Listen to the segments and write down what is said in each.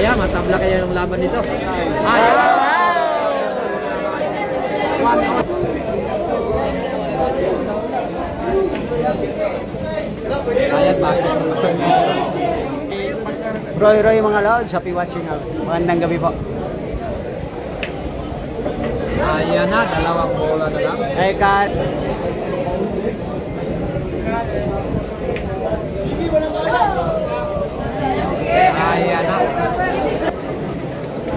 kaya? Matabla kaya yung laban nito? Ayan! Ayan, pasok. Roy mga lods, happy watching out. Magandang gabi po. Ayan na, dalawang bola na lang. Hey, Kat. Ayan na.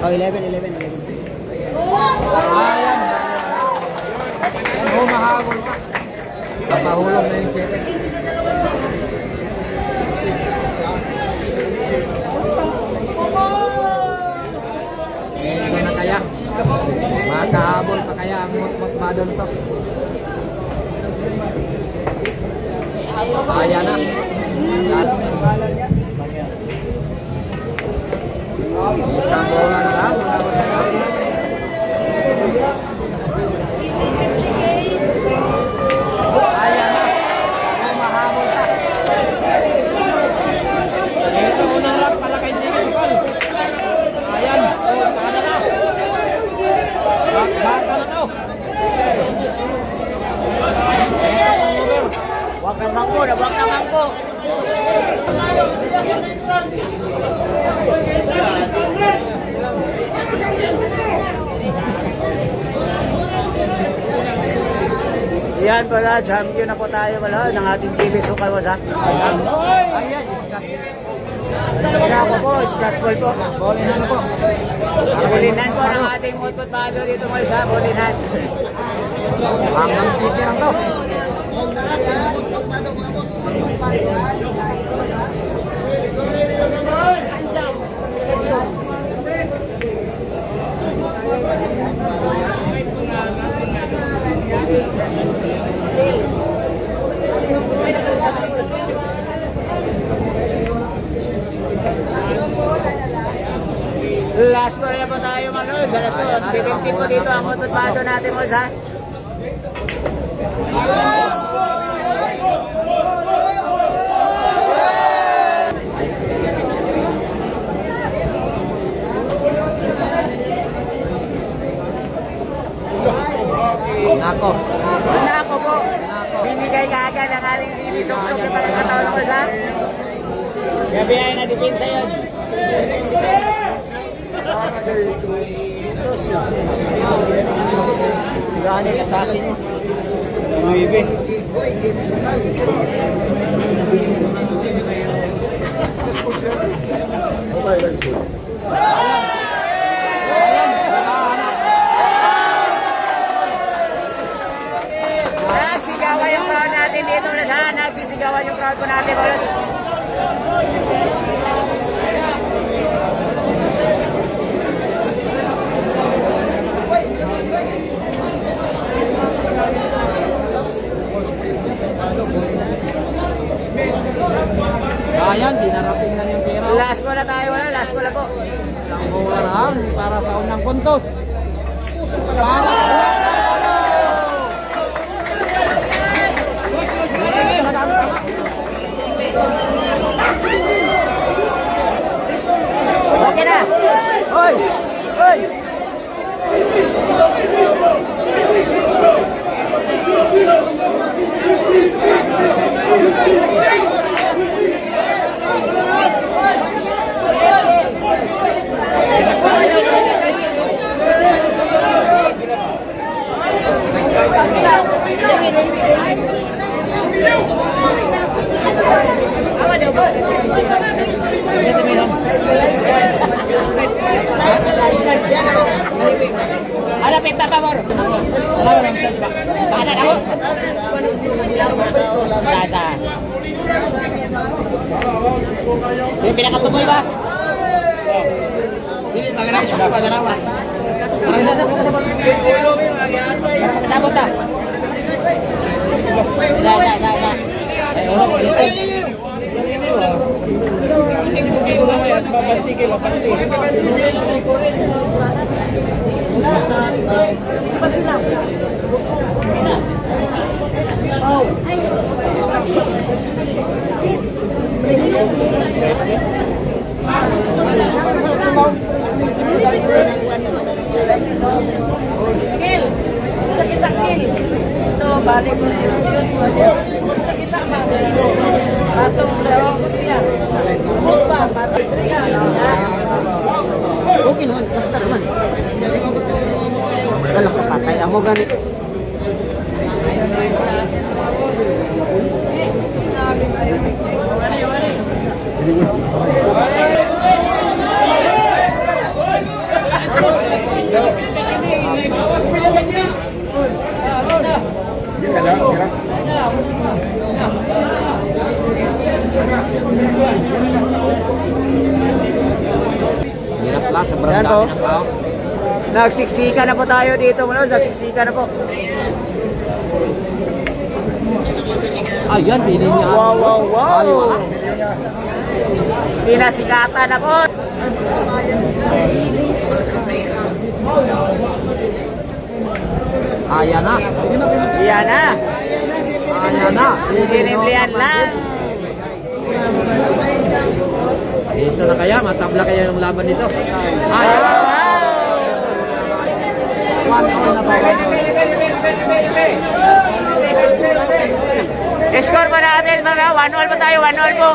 Oh, 11. Ayan. Oh, mahabol pa. Papahulog na yung 7. Ito na kaya. Makahabol pa kaya ang mutmut madon to. Ayan na. Isang bola na lang. Ayan na. Mahabol pa. Ito unang lang para kay Jimmy Paul. Ayan. Baka na. Baka na daw. Wag na mangko. Yan pala, champion na po tayo pala ng ating GB Sukal Wasak. Ayan. Kaya ako po, scratchball po. Bolinan na po. Bolinan po ng ating mutmut bado dito mo sa bolinan. Hanggang titi lang to. Last one na po tayo manood sa last one. 17 po dito ang mutmut bado natin mo sa. Nako. Nako po. Binigay kaagad ang ating CV Suksok na parang katawan ko sa. Gabihay na depensa yun. Gani ka sa akin. Luibe. Nagsisigawan yung crowd natin dito ulit ha. Nagsisigawan yung crowd po natin ulit. Ayan, dinarating na yung pera. Last pala tayo wala. Last pala po. Isang bola lang para sa unang puntos. Para Okay na. Hoy! Hoy! Ada pita favor. Sana ako. Sasa. Yung pinakatumoy ba? Hindi, magandang isu pa ganawa. Parang kasabot na. Sa. Hirap lang, sobrang Yan po. dami ng tao. Nagsiksika na po tayo dito, mga lods. Nagsiksika na po. Ayan, pinin niya. Wow, wow, wow. Ayaw, ah. Pinasikatan na po. Ayan na. Yan na. Ayan na. Sinimplihan lang. Dito na kaya, matabla kaya yung laban nito. Ayan. Wow! 1-1 na ba? Score pa natin, mga 1-1 pa tayo, 1-1 po.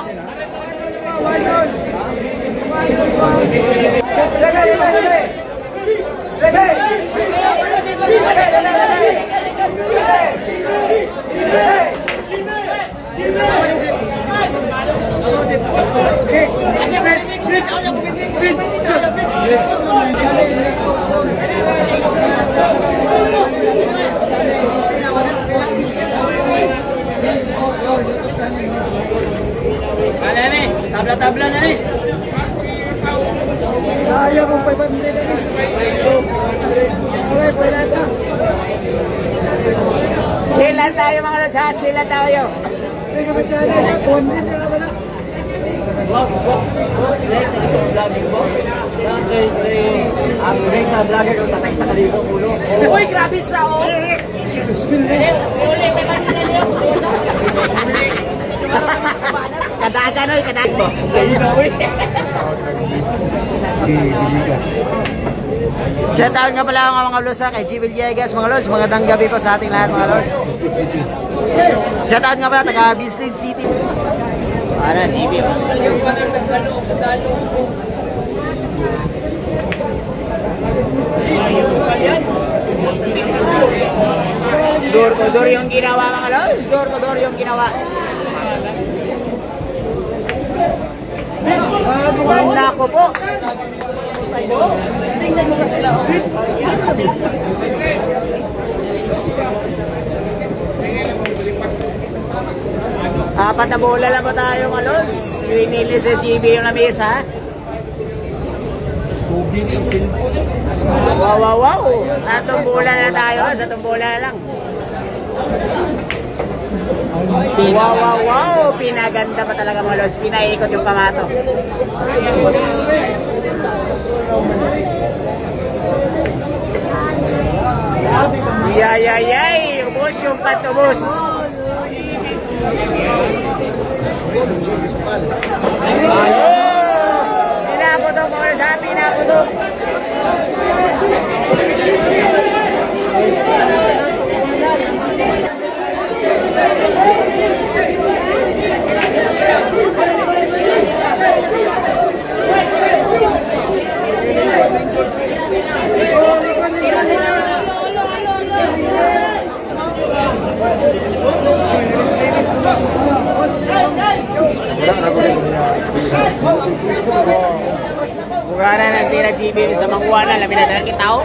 Tabla-tabla na eh. Sayang kung 500 na eh. Okay, pwede na. Chill lang tayo mga lods ha, chill lang tayo. Hindi ka masyado na, 100 na naman na. Ang break sa vlogger kung tatay sa kanila ulo. Uy, grabe siya oh. Kadagan oy, kadagan mo. Shoutout nga pala mga lods kay G. Villegas mga lods, magandang gabi po sa ating lahat mga lods. Shoutout nga pala taga Bislin City. Para Libya. Yung panang nagkaloob sa daloob ko. Door to door yung ginawa mga lods, door to door yung ginawa. Wala ko po. Tingnan mo kasi sila. Apat na bola lang po tayo mga lods. Winili sa GB yung lamesa. Wow, wow, wow. Tatong bola na tayo. Sa itong bola na lang. Wow, wow, wow. Pinaganda pa talaga mga lods. Pinaikot yung pamato. Yay, yay, yay. Ubus yung patubos. Pinaputok mga lods ha. Pinaputok. Buka na nagtira GB sa makuha na, labi na talagang tao.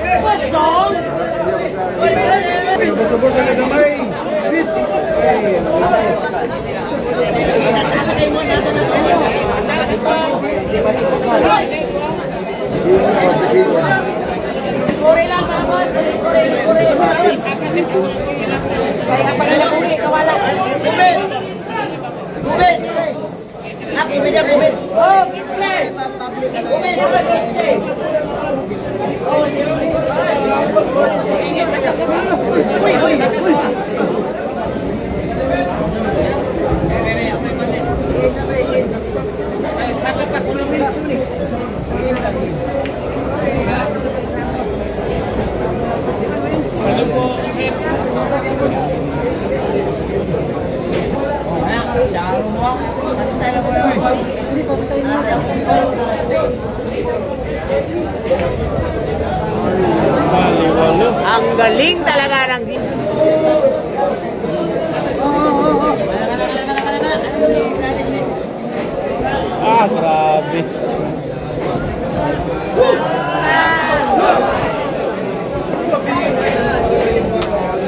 Kuri lang mga boss, kuri. Kaya pa na kuri, kawalan. Gubit! Gubit! Gubit! Oh, kitse! Gubit! Ang galing talaga ng Grabe.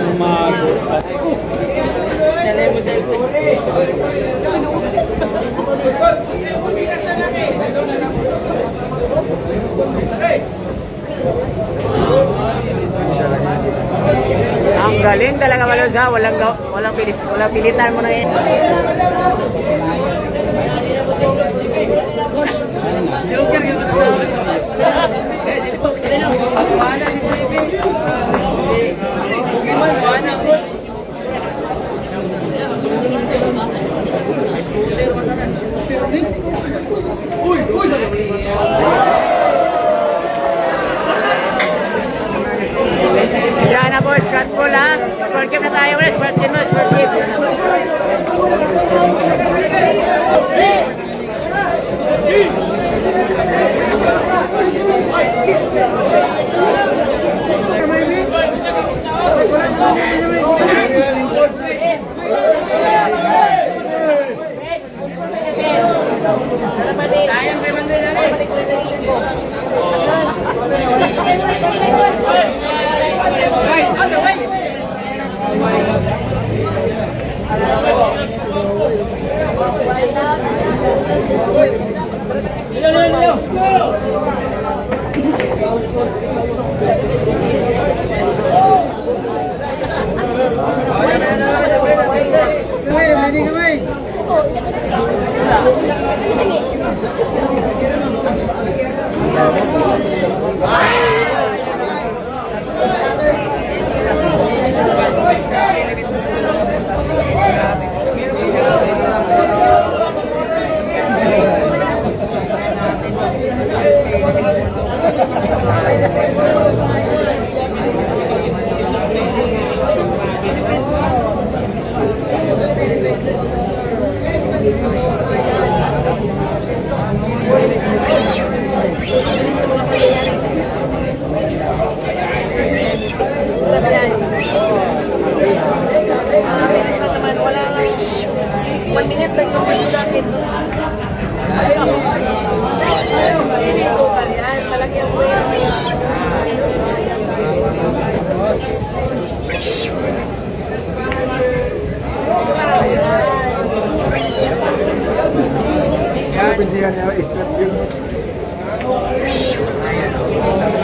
Umago. Ang galing talaga mga lods ha. Walang pilitan mo na yun. Yan na boys, scratch ball ha. Sport game na tayo ulit. Sport game mo, sport game.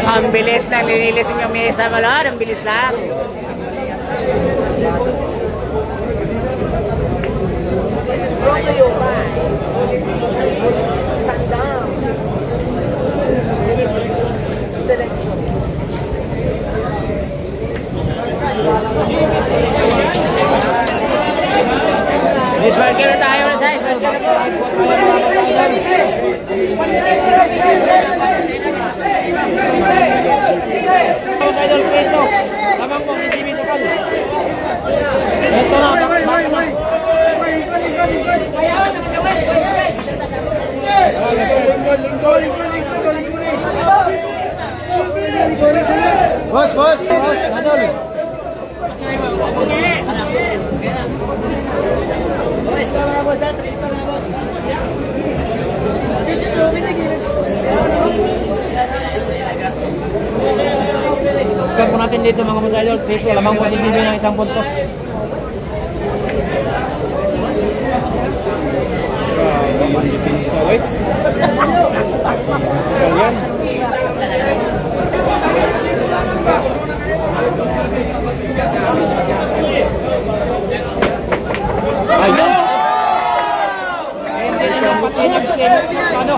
Ang bilis lang linilis yung mesa mga lord. Ang bilis lang. Smart game na tayo na sa smart game na po. Idol Peto. Lamang po si Jimmy Sokal. Ito na, bakit na. Boss. Idol. Score po natin dito mga boss idol. Peto, lamang po si Jimmy ng isang puntos. Finish na guys. Ayan. Ayun! Hindi siya patinag ano,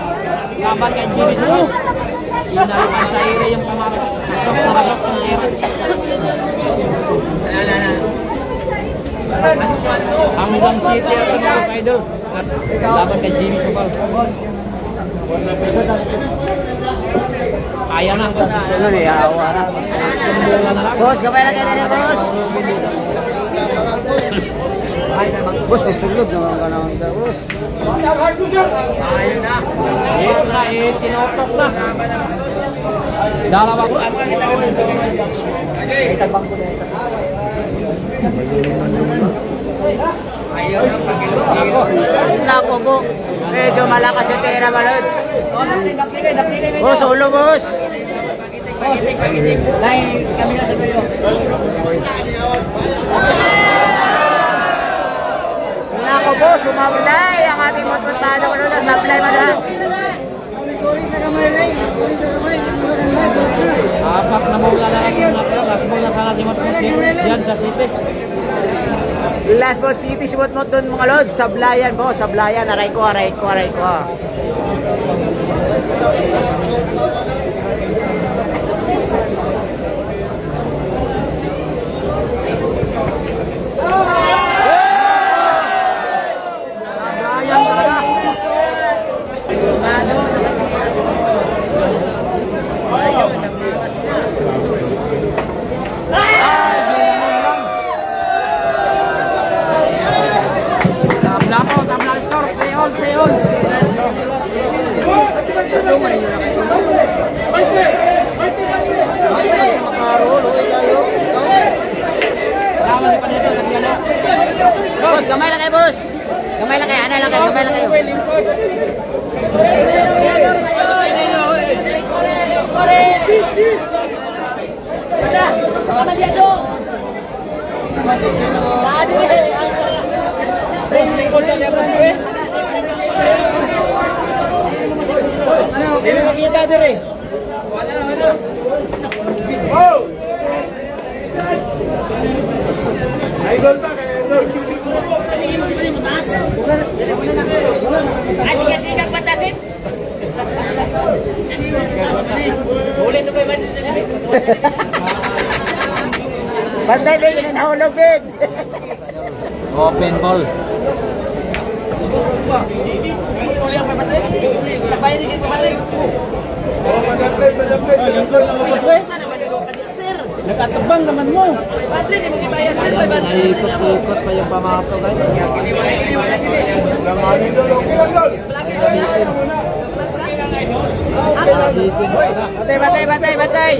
laban kay Jimmy Sokal. Inalipan sa ire yung pamarasok ng tira. Hanggang City at mga boss idol. Laban kay Jimmy Sokal. Kaya na. Ano ni awa na. Boss, gabay lang kayo na boss. Boss, isulog naman ka naman ka, boss. Ayun na. Ito na, tinotok na. Dalawa ko. Nako po. Medyo malakas yung tira mga lods. Boss, ulo boss. Nako po, sumabulay ang ating mutmutado ko na supply madam. Apak na mawala na lang yung last ball na sana si Matmuti dyan sa City. Last ball City, si mutmut doon mga lods. Sablayan po, sablayan. Aray ko. Ayan talaga. Tabla score, play on. Lawan pa dito, lagyan na. Boss, gamay lang kayo boss. Gamay lang kayo. Asik-asik patasin. Boleh tu kau mandi. Bantay, Ben. Nahulog, Ben. Open ball. Nakatebang naman mo. Naikot-ikot pa yung pamato guys. Batay.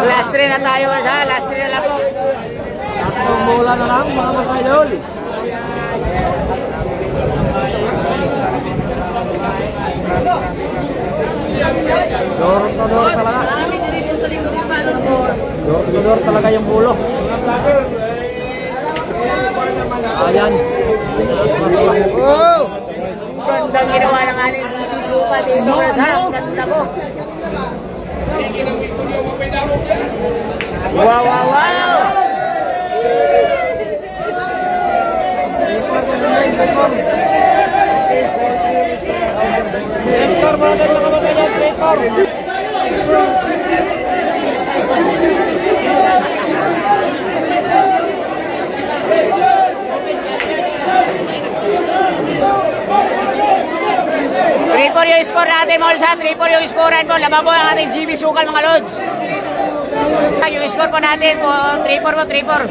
Last 3 na tayo, ha? Last 3 na lang po. Tatlong bola na lang mga masaydol. Door to door talaga. Door to door talaga yung bulo. Ayan. Oh! Gandang ginawa ng ating City Supa dito, ha? Ganda po. Wow! Score mga ganun mga masaydol. Play for. Triple yung score natin, Molsa. Triple yung scorean po. Laban po ang ating GB Sukal, mga lods. Yung score po natin po, 3-4 po, 3-4.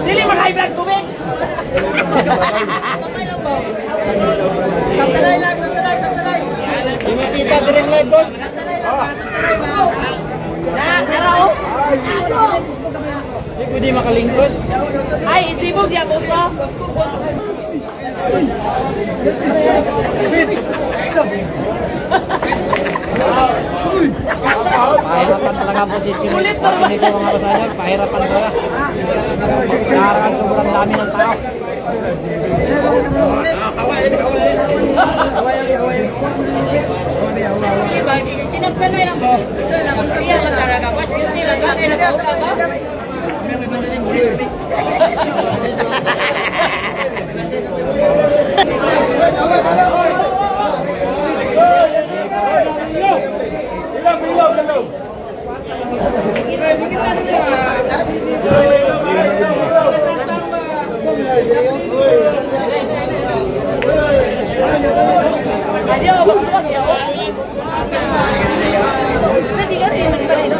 Dili mag-high blood ko, Ben. Samtalay. Inisita direct live boss. Araw. Hindi pwede makalingkod. Ay, isibog ya, boss. Pahirapan talaga ang posisyon. Pag hindi ko mga masaydol, pahirapan talaga. Karakan sobrang dami ng tao. Sinagsanay lang mo. Iya lang talaga. Mas hindi lang. Kaya nagkauka ka. Ayo, gusto mo kaya? Hindi ka rin, hindi ka rin.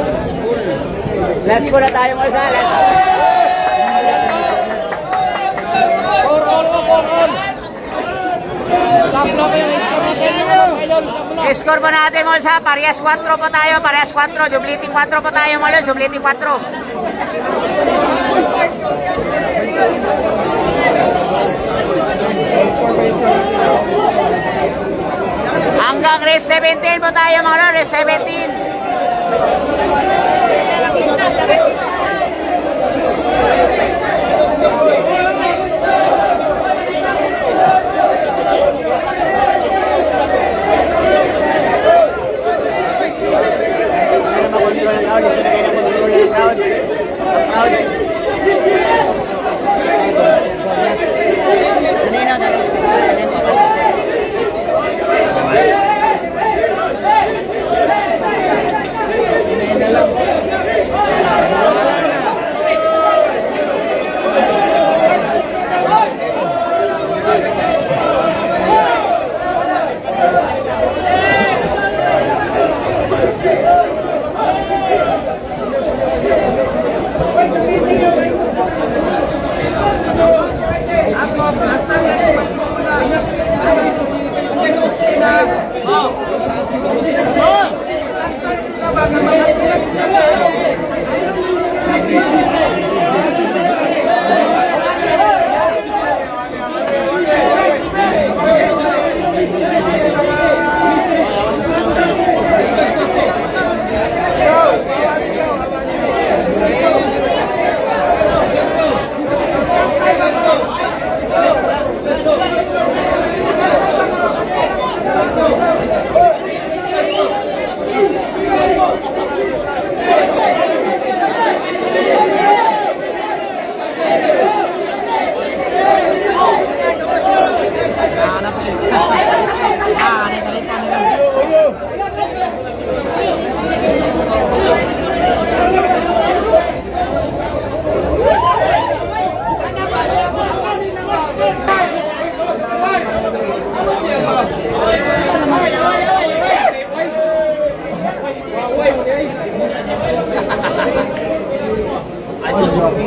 Last ko na tayo mga sa last. For all. Stop lang kayo, stop lang kayo. Score po natin mga sa parehas 4 po tayo, parehas 4. Dubliting 4 po tayo mga lods, dubliting 4. Hanggang race 17 po tayo mga lods, race 17.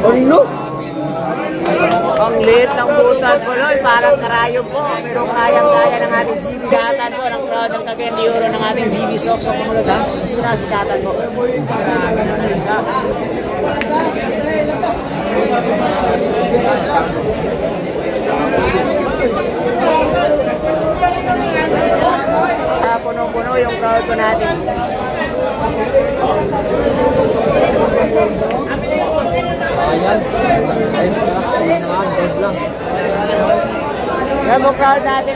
Ano? Ang liit ng butas mo, Loy. Parang karayom po. Pero kayang-kaya ng ating GB. Sikatan po ng crowd ng Cagayan de Oro ng ating GB Soksok. Kumulot ha? Hindi na sikatan po. Punong-puno yung crowd po natin. Ayan. Ayun na dead lang. Yan po crowd natin.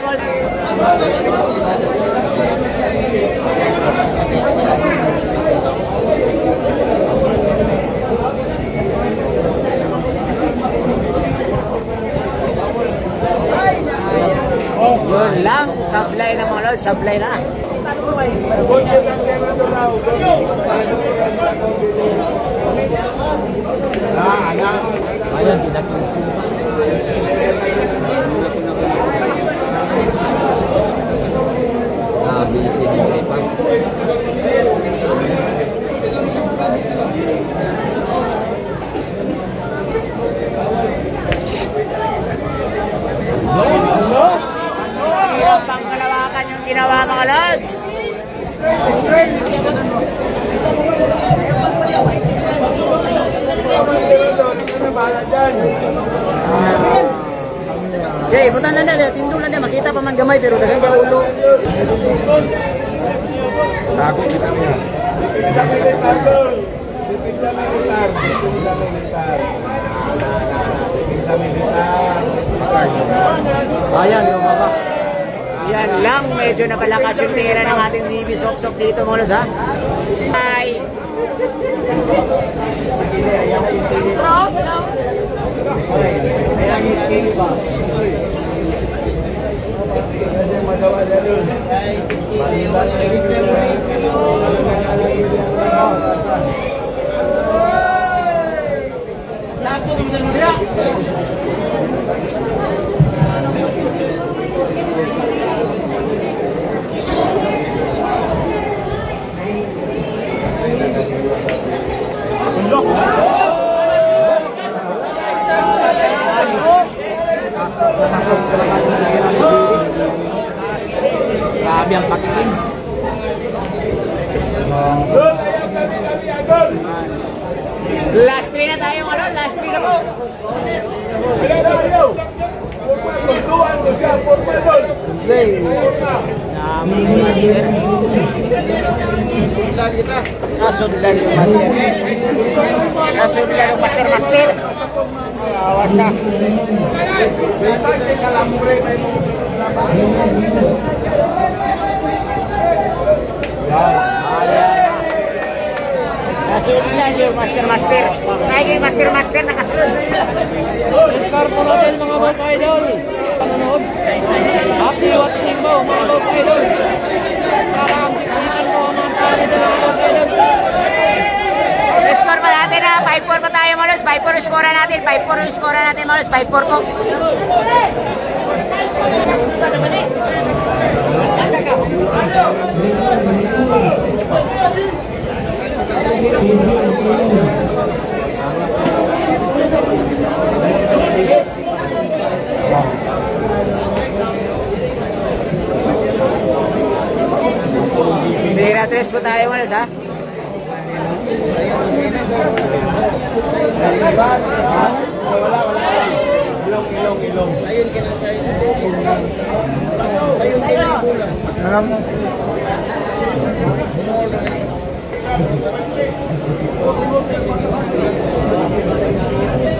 Yun lang, sablay na mga lord, sablay na. Ayan, pinag-isin. Bitin yung repas. Hirap pang kalawakan yung ginawa mga lods. Okay, butan na na, tindulan na, makita pa man gamay pero dagang ka ulo. Ako kita niya. Pipigsa militar doon. Pipigsa militar. Pipigsa militar. Pipigsa militar. Ayan, yung baba. Yan lang, medyo napalakas yung tira ng ating DB Sok-Sok dito mga lods ha. Bye! Cross, no? Ayan yung skinny ba? Pwede magawa na doon. Grabe ang pakikin. Last 3 na tayo ano? Last 3 na po. Turuan mo siya, formal. Nasudlan yung master. Nasudlan yung master. Awan na. Nasudlan yung master. Kaya yung master nakasunod. Score po natin mga boss idol. Panonood. Happy watching mo mga boss idol. Para ang siksikan mo ang mga tao nito mga boss idol. Score pa natin na 5-4 pa tayo malos. 5-4 yung score natin. 5-4 yung score natin malos. 5-4 po. Gusto naman eh. Asa ka? Bira 3 po tayo malos ha. Wala. Ilong. Sayon ka na sayon. Sayon din ang bulan.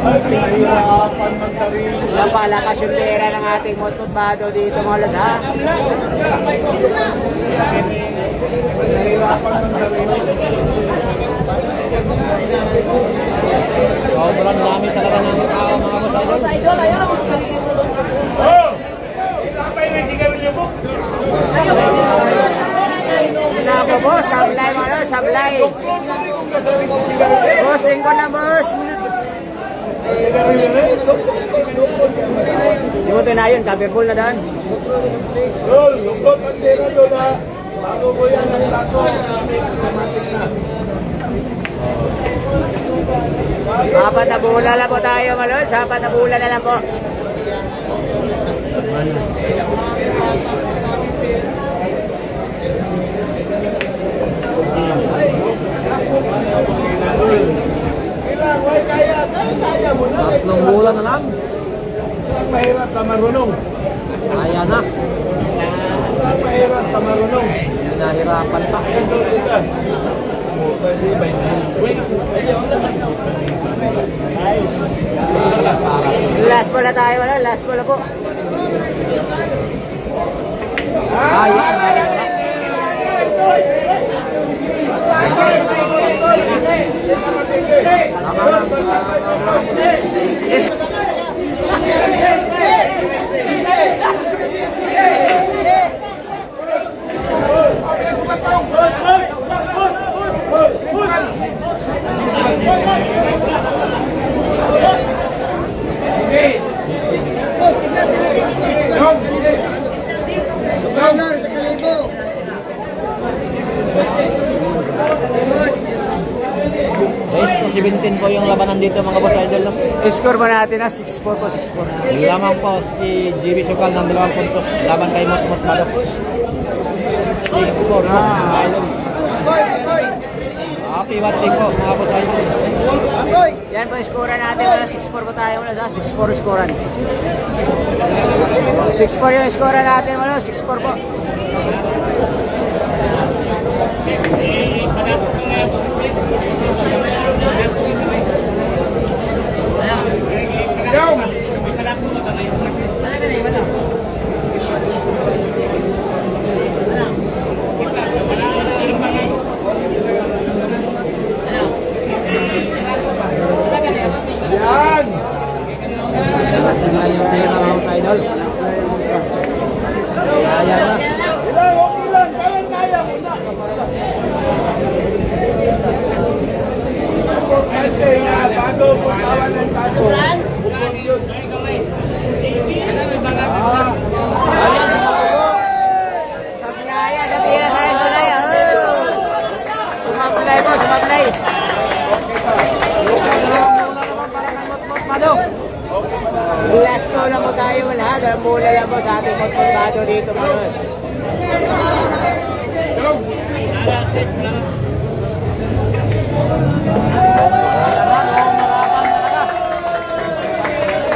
Nahihirapan magtarili. Napalakas yung pera ng ating motmotbado dito mga lods ha. Nahihirapan magtarili. Sobrang dami talaga ng tao mga boss idol. Sa idol, ayaw. Oh! Ilapay na sigarilyo mo. Nako boss, sablay mga lods, sablay. Boss, lingkod na boss. Sigarilyo na. Hindi mo na yun, coverpool na daan. Rol, lungkot ang tira doon ha. Bago ko yan ang tato. Automatic na. Apat na bola lang po tayo mga lods, apat na bola na lang po. Kailangan, why kaya mo na. Tatlong bola na lang. Ang mahirap sa marunong. Kaya na. Ang mahirap sa marunong. Nahirapan pa. Ito, ito. Last bola tayo mga lods, last bola po. Yes. Guys, 17 po yung labanan dito mga boss idol. Score ba natin na 6-4 po, 6-4. Lamang po si GB Sukal ng 2 puntos. Laban kay Motmot Madapos. 6-4 po mga idol. Happy watching po mga boss idol. Yan po yung score natin, 6-4 po tayo muna sa 6-4 yung scorean. 6-4 yung score natin muna, 6-4 po. dito mga lods.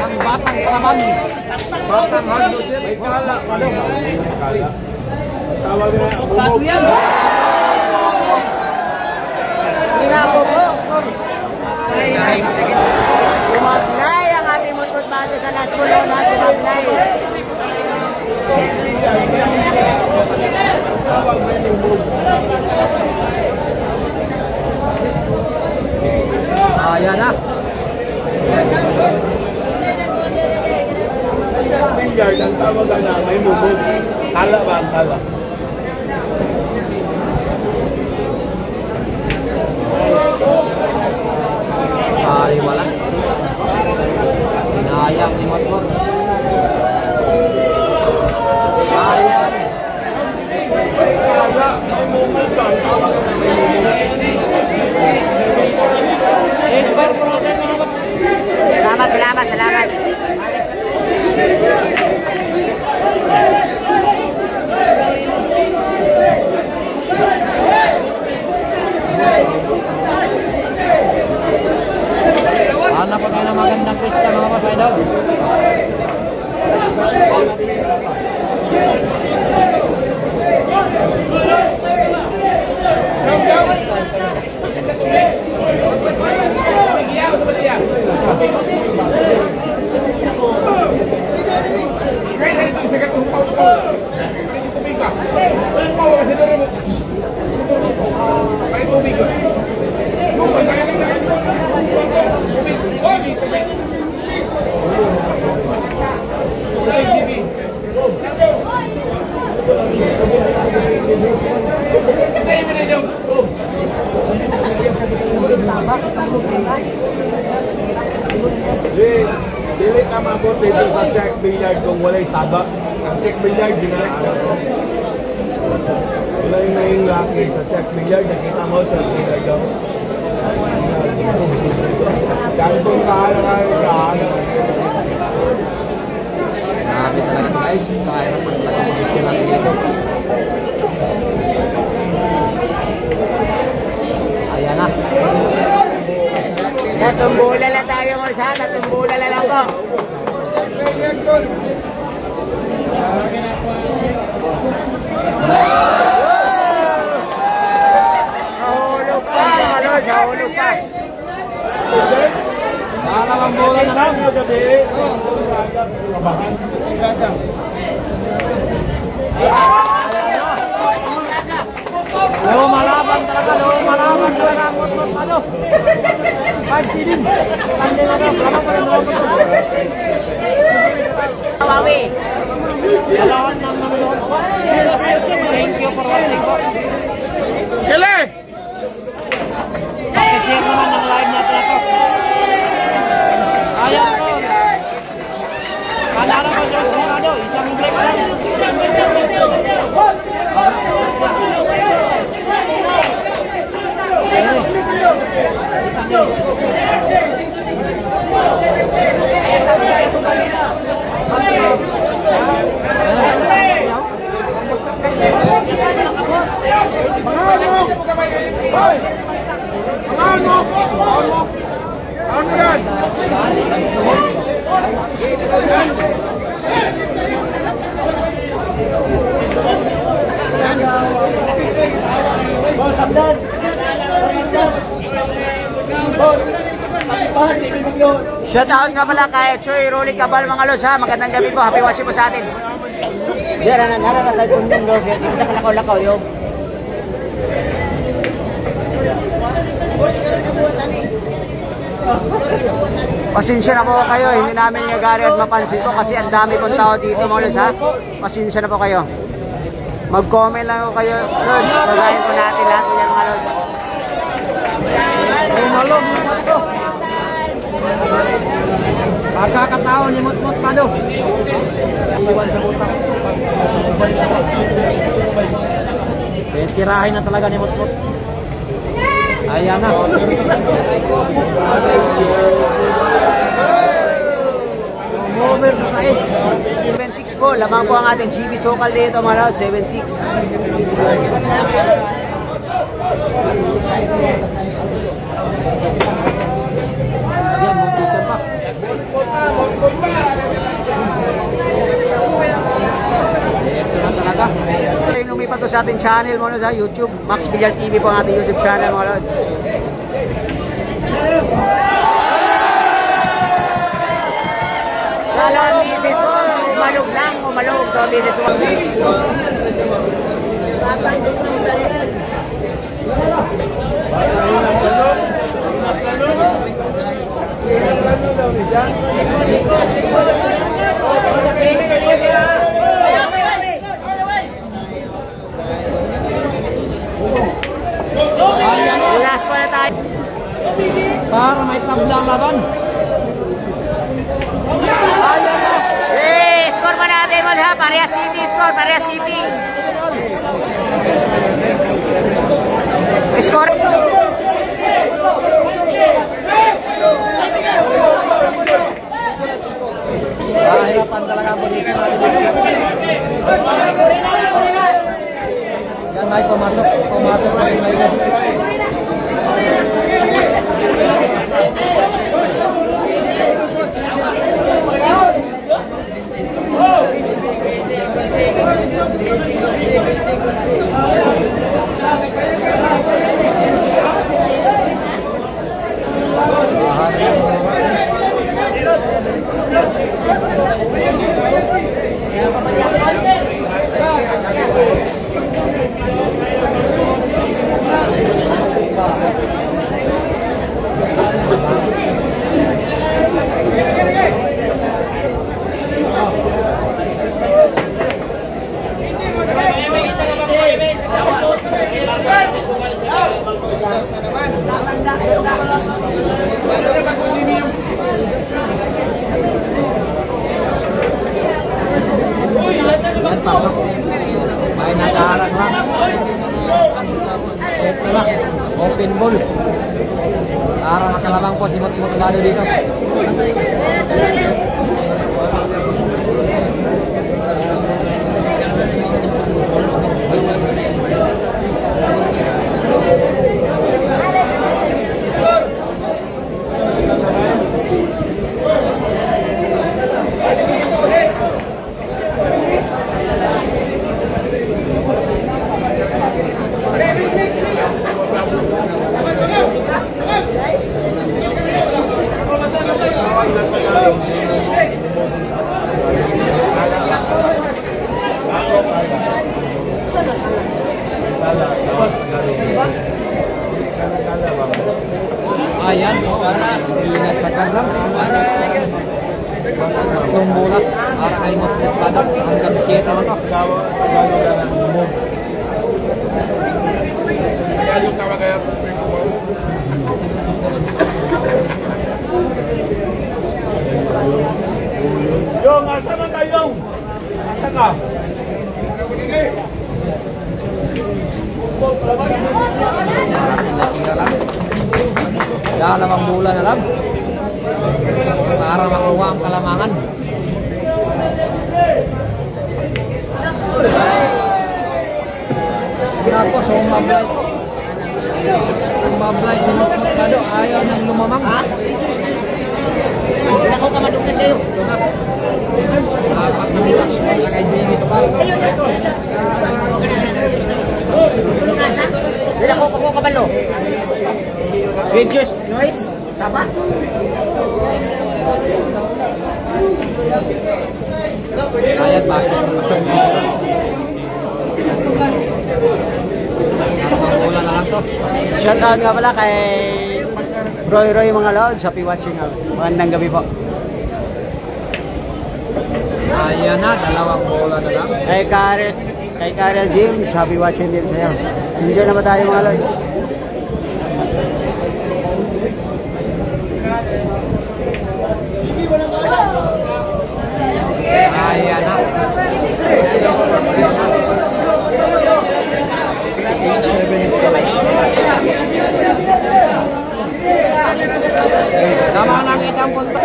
Ang batang kalaman. Batang handog. May kala, ano? May kala. Tawag na, Bago yan. Sinapo po. Sumablay ang ating Mutmut Bato sa Las Colonas. Sumablay. Ayan na. Billiard, ang tawag na, may mumog. Kala ba ang kala? Ay, wala. Pinayang ni Motmot. Ayan. Kala, may mumog ba? Ang tawag na, may mumog. Expire po natin mga bot. Salamat. Hanap po tayo ng magandang pista mga boss idol. Dili ka mabot dito sa Sek Billiard kung wala'y sabak. Ang Sek Billiard, ginaaral ko. Wala yung ngayon laki sa Sek Billiard, nakita mo sa Billiard daw. Kansong kahalang. Grabe talaga guys. Kaya naman talaga posisyon natin dito. Ayan na. Natumbula lang tayo mo sa natumbula lang po. Nahulog pa, mga lods, nahulog pa. Dalawang bola na lang. Lumalaban talaga ang Motmot ano. 5-7. Tanda na daw. Laban pa rin naman po. Kawawi. Salamat ng nanonood. Thank you for watching po. Sila! Pakishare naman ng live natin ito. Ayan po. Kanara po siya sigurado. Isang break lang. Shoutout nga pala kay Choy Rolly Cabal mga lods ha. Magandang gabi po. Happy watching po sa atin. Diyan na sa kundin lods. Dito sa kalakaw-lakaw yung. Pasensya na po kayo. Hindi namin nagari at mapansin po kasi ang dami pong tao dito mga lods ha. Pasensya na po kayo. Mag-comment lang po kayo lods. Pagayin po natin lahat po yan mga lods. Tumalog naman ito. Pagkakataon ni Motmot Pado. Iwan sa utak. Tirahin na talaga ni Motmot. Ayan na. Over sa size. 7.6 po, lamang po ang ating GB Sokal dito mga lods, 7.6. Yan, magkita pa. Ito na talaga. Yung lumipat po sa ating channel mo sa YouTube, Max Villar TV po ang ating YouTube channel mga lods. Dalawang bisis po, umalog lang, umalog. Dalawang bisis po. Last po na tayo. Para may tabla ang laban. Score pa natin mo ha, Parehas City, score, Parehas City. Score. Hirapan talaga po dito natin. Yan may pumasok sa United. Yan, pasok. May nakaharang lang. Open na. Open ball. Para makalabang po si Mot-Mot Lalo dito. Ayan, ingat sa kagang. Tatlong bola para kay Mot-Mot Lalo. Hanggang 7 na to. Yung, asa na kayo? Asa ka? Tira lang. Dalawang bola na lang. Para makuha ang kalamangan. Tapos, umablay. Umablay si Mot-Mot Lalo. Ayaw nang lumamang. Hindi ako kamadugan kayo. Ito na. Apat na bola para kay Jimmy Sokal. Hindi ako kabalo. Reduce noise. Saba. Ayan, pasok. Dalawang bola na lang to. Shoutout nga pala kay Roy mga lods. Happy watching out. Magandang gabi po. Ayan na, dalawang bola na lang. Kay Karel James, happy watching din sa'yo. Enjoy na ba tayo mga lods? Ayan na. Tama ng isang punta.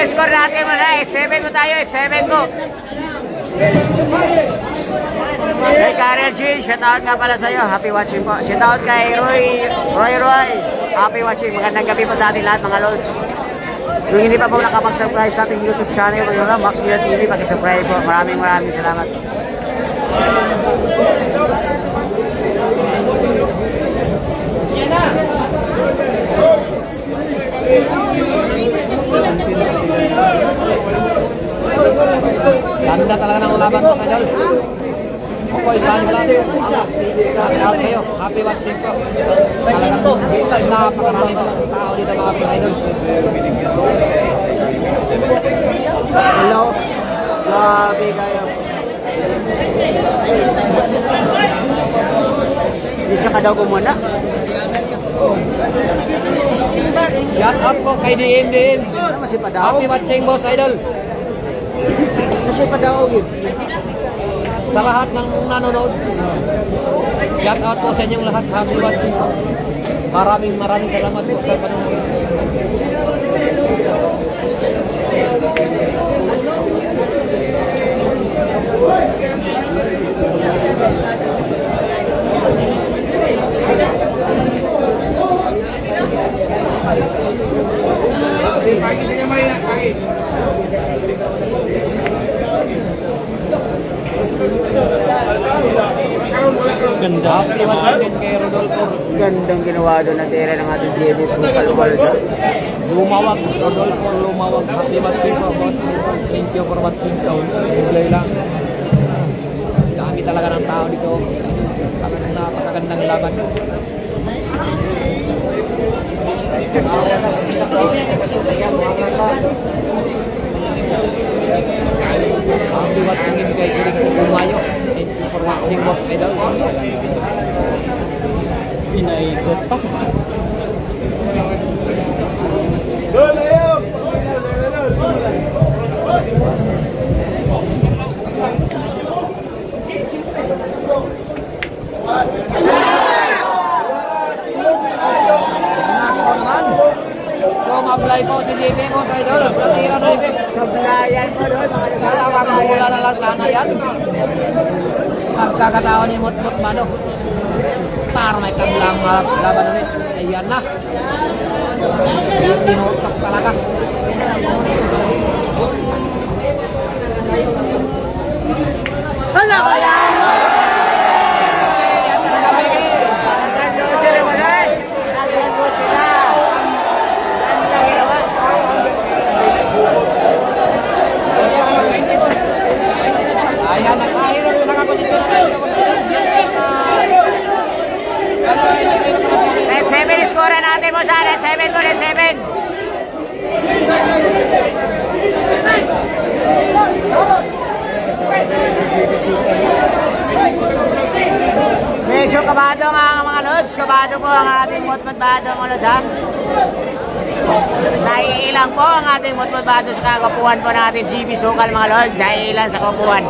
score natin muna. 8-7 mo tayo. 8-7 mo. Kay Karel G, shoutout nga pala sa'yo. Happy watching po. Shoutout kay Roy. Happy watching. Magandang gabi po sa ating lahat mga lods. Kung hindi pa po nakapag-subscribe sa ating YouTube channel, Max Miller TV, pag-subscribe po. Maraming salamat. Ganda talaga ng laban mo sa Idol. Ako, ibang lang. Out kayo. Happy watching po. Talagang napakarami pa ng tao dito mga Idol. Hello. Grabe kayo. Hindi siya ka daw kumuna. Shout out po kay DM. Masih pa daw. Happy watching boss Idol. Masih pa daw. Sa lahat ng nanonood. Shout out po sa inyong lahat. Happy watching po. Maraming salamat po sa panonood. Ganda. Happy watching kay Rodolfo. Gandang ginawa doon na tira ng ating JB's Bukal sa Lumawag, Rodolfo Lumawag. Happy watching po, boss. Thank you for watching. Enjoy lang. Dami talaga ng tao dito. Talagang napakagandang laban. Happy watching din kay Eric Pumayo. Thank you for watching, boss Idol. Pinaikot pa. Dol, ayaw! So, ma-apply po si JB mo sa Idol. Tira na ibig. Sablayan mo doon mga Wala na lang sana yan. Pagkakataon ni Mutmut Mano. Para may kablang laban ulit. Ayan na. Tinutok talaga. Hala! Hala! Ayan, nakahirap na nakaposisyon na tayo. Let's 7 score natin mo sa let's 7 mo, let's 7. Medyo kabado nga ang mga lods. Kabado po ang ating Mutmut Bado mga lods ha. Naiilang po ang ating Mutmut Bado sa kakapuan po ng ating GB Sukal mga lods. Naiilang sa kapuan.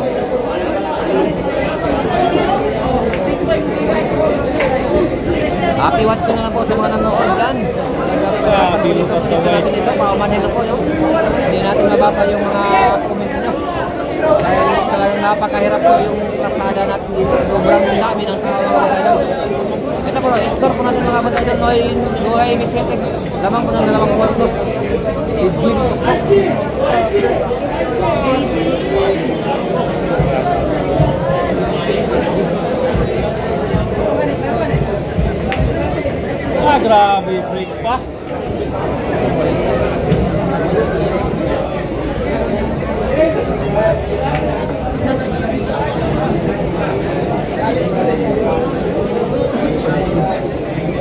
Happy watching na lang po sa mga nanonood dyan. Isa natin ito, paumanin na po. Hindi natin nabasa yung mga comment nyo. Dahil talagang napakahirap po yung kasada natin dito. Sobrang dami ng tao mga Idol. Ito po, score po natin mga Idol. Noy Vicente. Lamang po ng 2 kwartos. Jim Sukal. Grabe, break pa.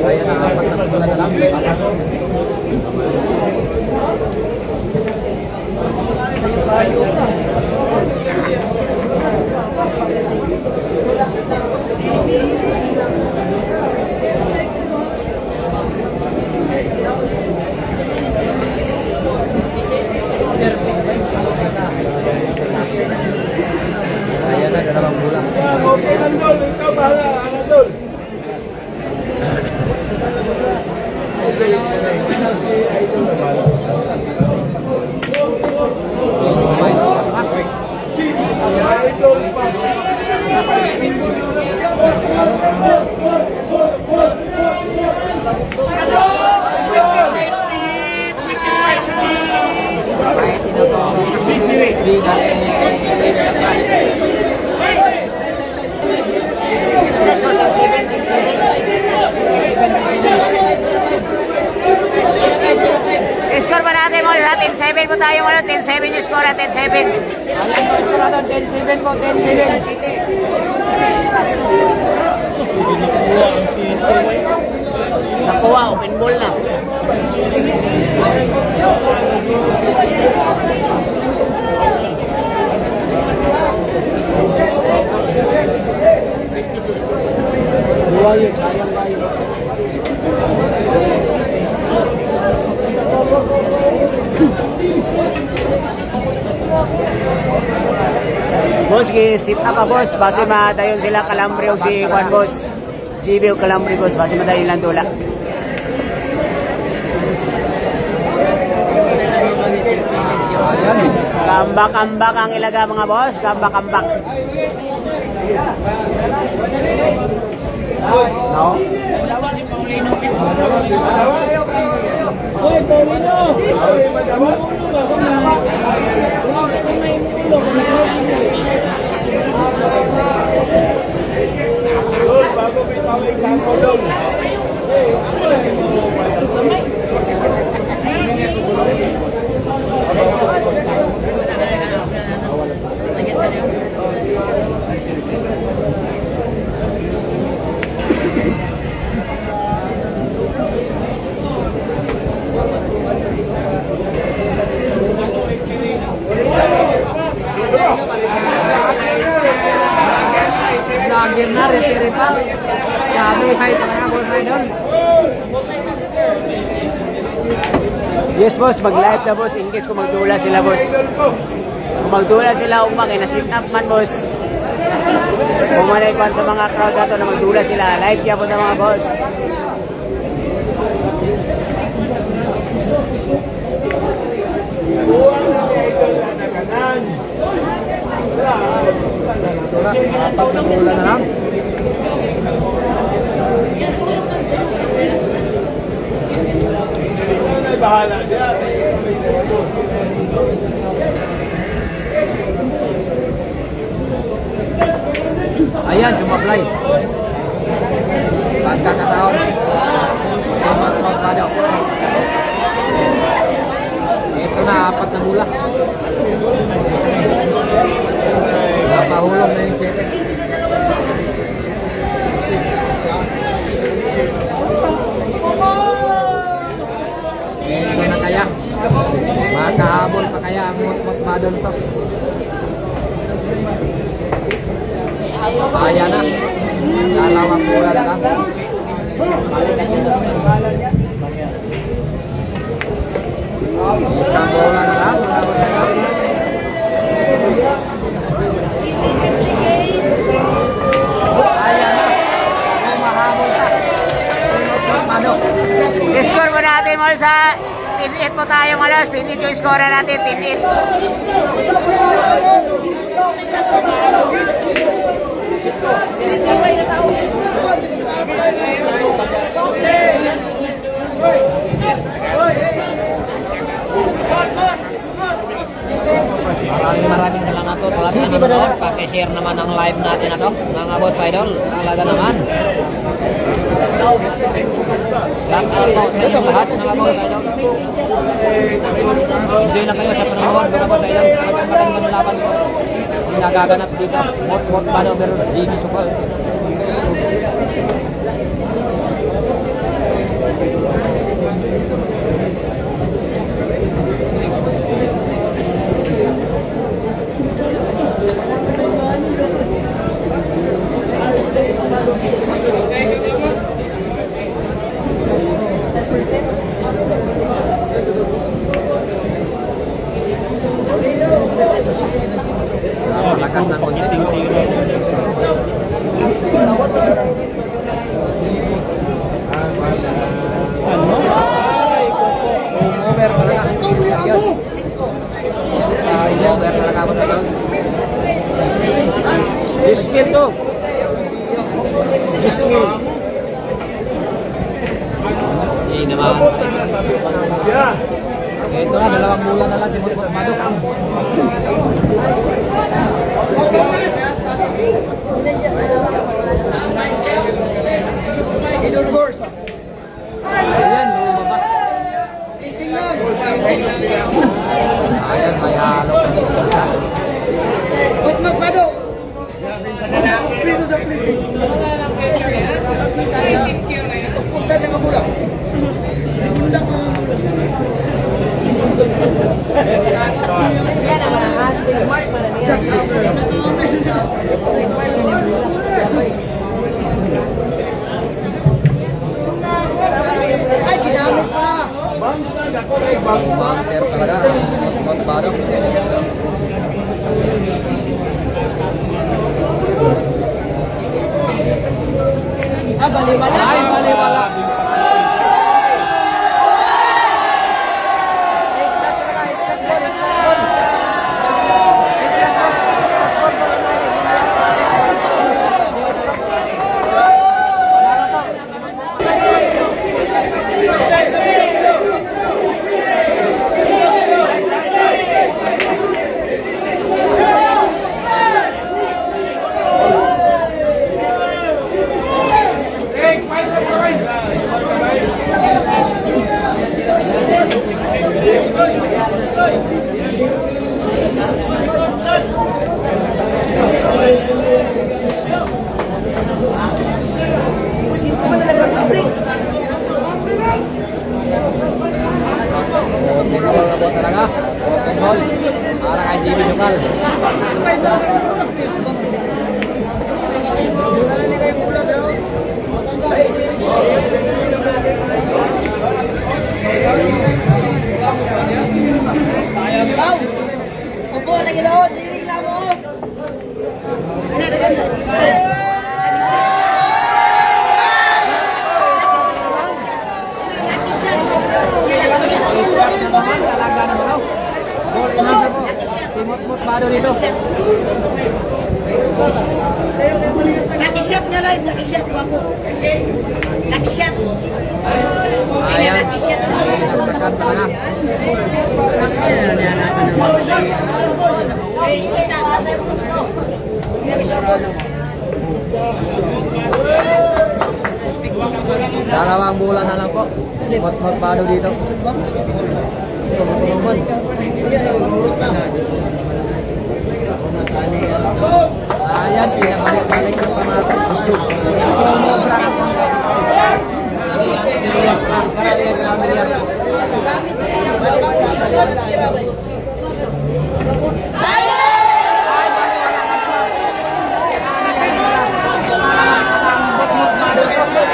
Ayan na, pagkakasal na lang. Papasok. Ayan na, 2 bulan. Okay lang, Dol. Ikaw bahala. Ano, Dol? Okay, si Idol na bahala. Di natin Score pa natin mo sa 10-7 po tayo ngayon. 10-7 yung score at 10-7. Ayan po, skorado, 10-7 po, 10-7. Nakuha, open ball na. Dua yun, sayang tayo. Boss, sit up pa boss. Base madayon sila Kalambre o si Juan boss. GB o Kalambre boss. Base madayon lang tula. Ayan. Kambak-kambak ang ilaga mga boss. Kambak-kambak. No? Hoy, Paulino! Doon, bago bitawin ka ko doon. Ako lang yung Lagi na, referee pa. Sabi, hi talaga, boss idol. Yes boss, mag-live na boss in case kung magdula sila boss. Kung magdula sila umang na sit up man boss. Kung manay pa sa mga crowd nato na magdula sila, live kaya po na mga boss. buwan na may idol na kanan. Wala, wala na lang. Ito na, apat na bola na lang. Ito na bahala siya. Ayan, sumablay. Pagkakataon. Sumablay. Ito na, apat na bola. Napahulog na yung 7. Ito na kaya. Makahabol pa kaya ang mutmut to. Ayan na. Dalawang bola na lang. Isang bola na lang. Ayan na. Mahabol ka. Mano. Score mo natin mo sa 10-8 po tayo malos. 10-8 yung score natin, 10-8. Maraming salamat po sa lahat ng nanonood. Paki-share naman ang live natin na to, mga boss idol. Talaga naman. Shout out po sa inyong lahat, mga boss idol. Enjoy na kayo sa panonood, mga boss idol. Talagang magandang laban po ang nagaganap dito. Mot Bano versus GB Sukol. Lakas ng konti. Ano? Over talaga. Ayun. Over talaga po tayo. Dismil to. Dismil. Hindi naman. Siya. Ito na, 2 bulan na lang si Mutmut Mado. Idol Force. Ayan, lumabas. Lising lang. Ayan, may halo. Mutmut Mado. Pino sa plising. Puspusan lang ang bulang. Yan ang mga trademark para niya. Ay, ginamit mo na. Bangs na, ako ay bangs na. Pero talaga, Mutmut Mado. Ah, baliwala. Ay, baliwala. Open ball na po talaga. Open ball. Para kay JB Jokal. Pau. Opo, nagilawod. Nilila mo. Ano, Naman, talaga naman daw. Ball in hand na po. Si Mutmut Mado dito. Nakishot niya live, nakishot ako. Nakishot. Ayan. Nagkasan talaga. Oh, isang ball. Eh, kita. Isang ball. Dalawang bulan na lang po. Si Mutmut Mado dito. Ayan, pinabalik-balik yung pamato. Sumobra na po. Karalihan na milyar.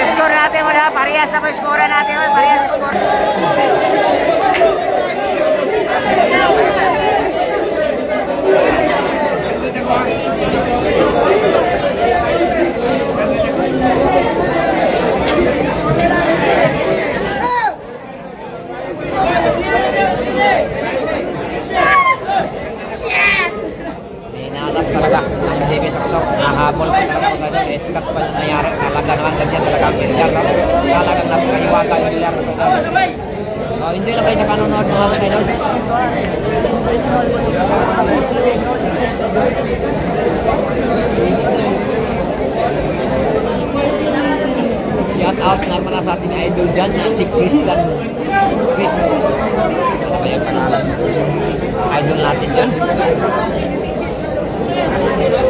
Score natin muna. Parehas na po score natin. Parehas na score. Inalas talaga. Ang JB sa kusok. Nahabol pa talaga ko sa ito. Eskat pa yung nangyari. Talaga naman ganyan talaga ang bilyar. Talagang napakaiwaga yung bilyar. Enjoy lang kayo sa panonood mga kasaydol. Shout out nga pala sa ating idol dyan na si Christian. Ano ba yung pangalan? Idol natin dyan.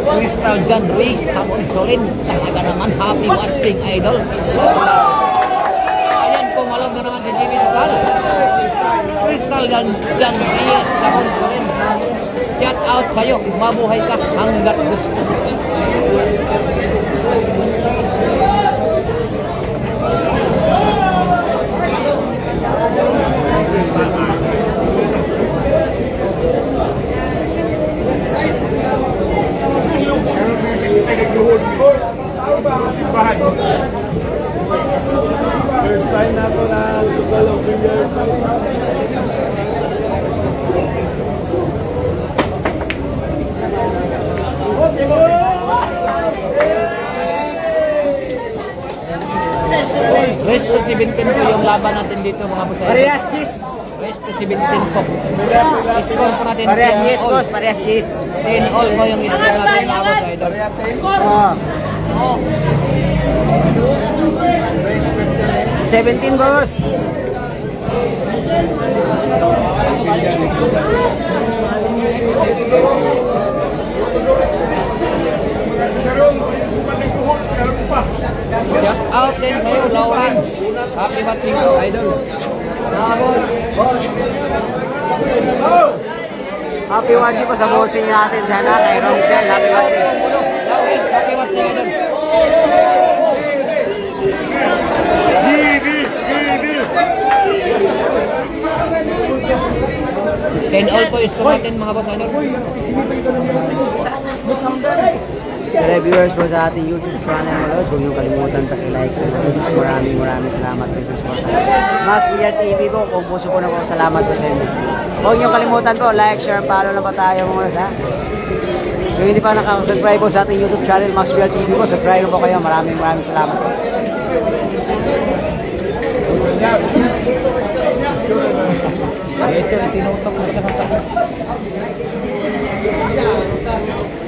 Crystal John Reyes sa Monsolin. Talaga naman happy watching idol. Ayan, pumalong na naman si Jimmy Sukal. Crystal John Reyes sa Monsolin. Shout out sa'yo. Mabuhay ka hanggat gusto. First time na ito na sugal of finger. West to 17 po yung laban natin dito mga boss. Parehas, Gis. West to to 17 po. Score po natin. Parehas 10 yes, all. boss. Parehas yes. 10 all po yung score natin mga boss idol. Oh. 17, boss. Shout out din sa'yo, Lawrence. Happy watching po, idol. Happy watching po sa bossing natin sana kay Romsel. Happy watching. Lawrence, happy watching, idol. Ten all po is natin mga boss idol. Sa reviewers po sa ating YouTube channel mga lods, huwag niyong kalimutan pag-like. Maraming salamat po sa support. Max Villar TV po, kung puso po na po, salamat po sa inyo. Huwag niyong kalimutan po, like, share, follow na pa tayo mga lods ha. Kung hindi pa nakasubscribe po sa ating YouTube channel, Max Villar TV po, subscribe po kayo. Maraming salamat po. Ito, tinutok na kita sa sakit.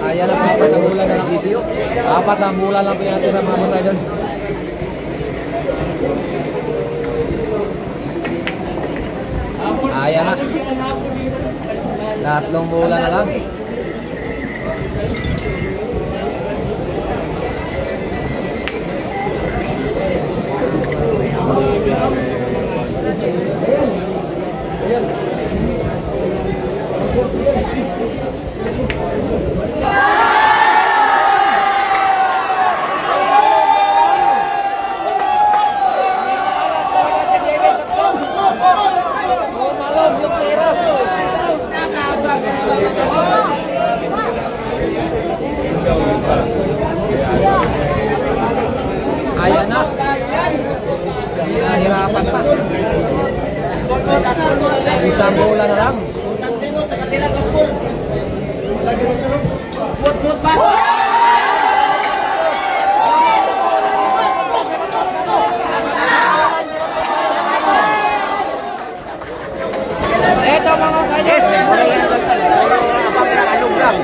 Ayan na po, apat na bulan na lang video. Apat na bulan lang po yung natin sa mga boss idol. Ayan na. Tatlong bulan na lang. Ayan na. Nahirapan pa. Isang bola na lang. Ito mga kaidol. Abang na kalugram.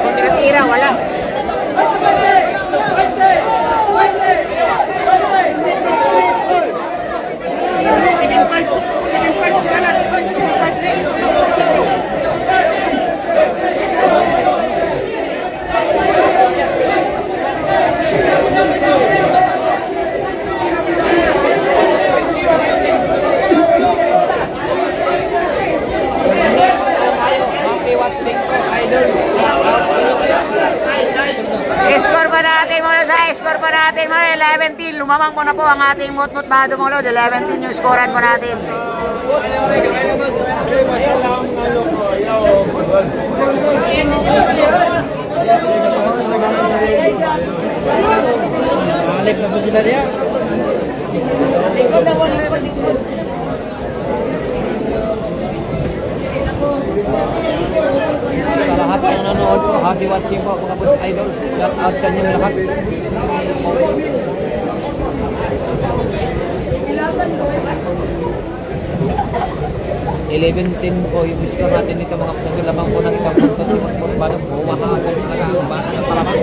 Kung tinatira, wala. Happy watching po, idol. Score pa natin muna sa score pa natin mga 11-10. Lumamang po na po ang ating mutmut bado mga lod. 11-10 yung scorean po natin. Balik na po sila diyan. Sa lahat ng nanonood po, happy watching po mga boss idol. Shout out sa inyo lahat. $11-10 po yung score natin dito mga boss idol. Lamang po ng isang puntos. Parang bumahabol talaga ang bata ng palamang.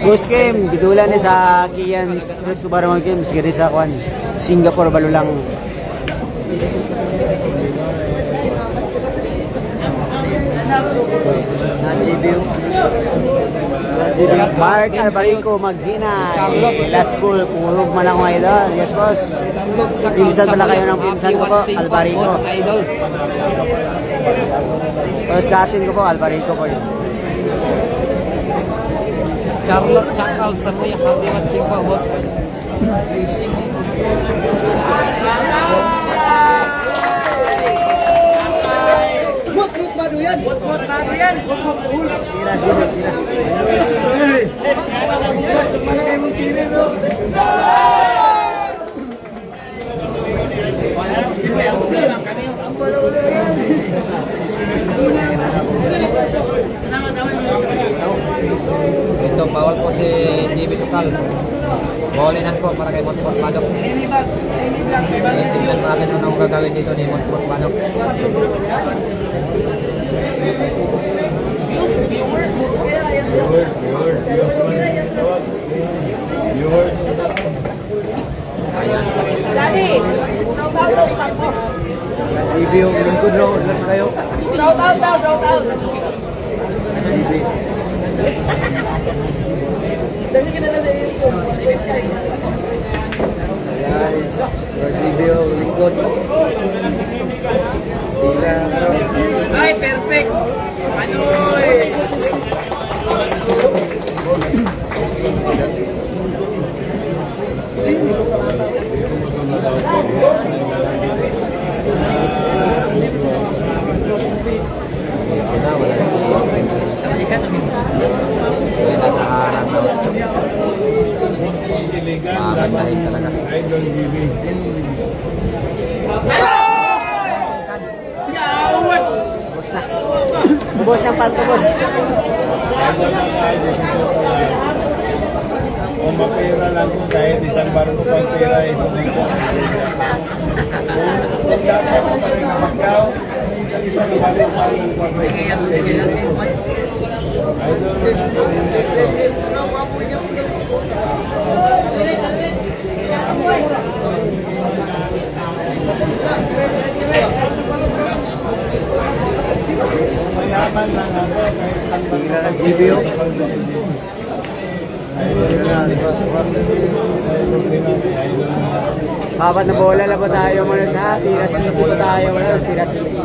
Boss Kim, gidulan ni sa Kian Resto Barang Kim, sige sa Kwan, Singapore balulang. Na-debut. Mark Albarico Maghina. Last ball, kurog man ako ngayon. Yes, boss. Pinsan pala kayo ng pinsan ko po, Albarico. Idol. Boss cousin ko po, Albarico po yun. Charlotte Chacal sa kuya, happy watching po boss. Ito, bawal po si JB Sukal. All-in-one po para kay Motmos Manok. Tingnan natin anong gagawin dito ni Motmos Manok. Ayan. Daddy, shout out daw sa mo. CB yung lingkod raw. Ulas kayo. Shout out daw, shout out. Dali ka na lang sa YouTube. Wait kayo. Guys, CB yung lingkod. Tira raw. Ay, perfect! Ano eh? Ito na, wala na siya. Ayan, nakaharap na. Magandahin talaga. Idol GB. Ubos na. Ubos ng pantubos. Idol na kahit dito po. Kung mapira lang po kahit isang barko pang pira, isunin ko. Kung dapat ko pa rin kapagkaw, isang balik pa rin po. Sige, yan. Idol mayaman lang ako kahit isang Tira ng GB yung. Apat na bola lang po tayo muna sa Tira City po tayo muna sa Tira City.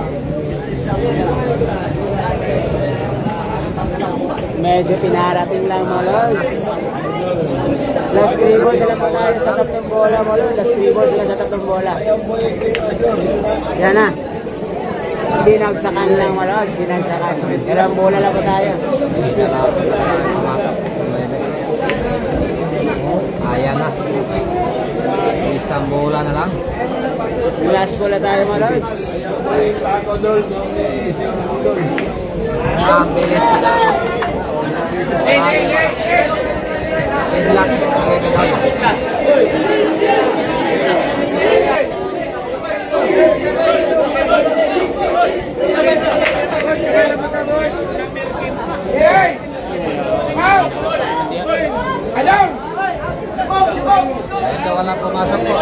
Medyo pinarating lang mga lods. Last 3 balls lang po tayo sa 3 bola mga lods. Last 3 balls lang sa 3 bola. Yan na. Binagsakan lang mga lods. Binagsakan. Ilang bola lang po tayo. Ayan na. Isang bola na lang. Last bola tayo mga lods. Ang bilis na. Relax. Ito wala pumasok po.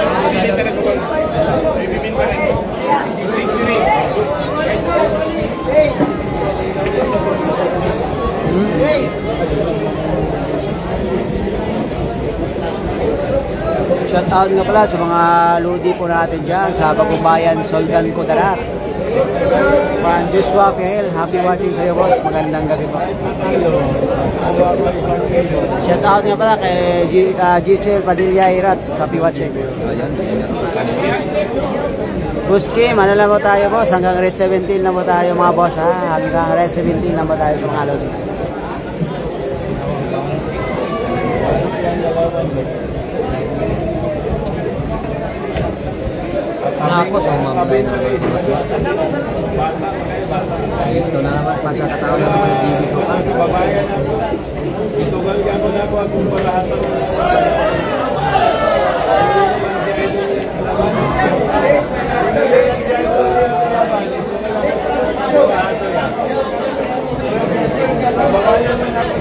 Shout out nga pala sa mga ludi po natin dyan sa Bagumbayan, Soldan, Kudarat. Juan Joshua Ferrell, happy watching sa iyo boss. Magandang gabi po. Shout out nga pala kay Giselle Padilla Irats, happy watching. Buskim, ano lang po tayo boss, hanggang res 17 lang po tayo mga boss ha. Hanggang res 17 lang po tayo sa mga ludi. Nakos ang mamay na. Ito na naman, pagkakataon na naman ng TV show ka. Babayan ako. Itugal ka ko na po akong lahat ng babayan man ako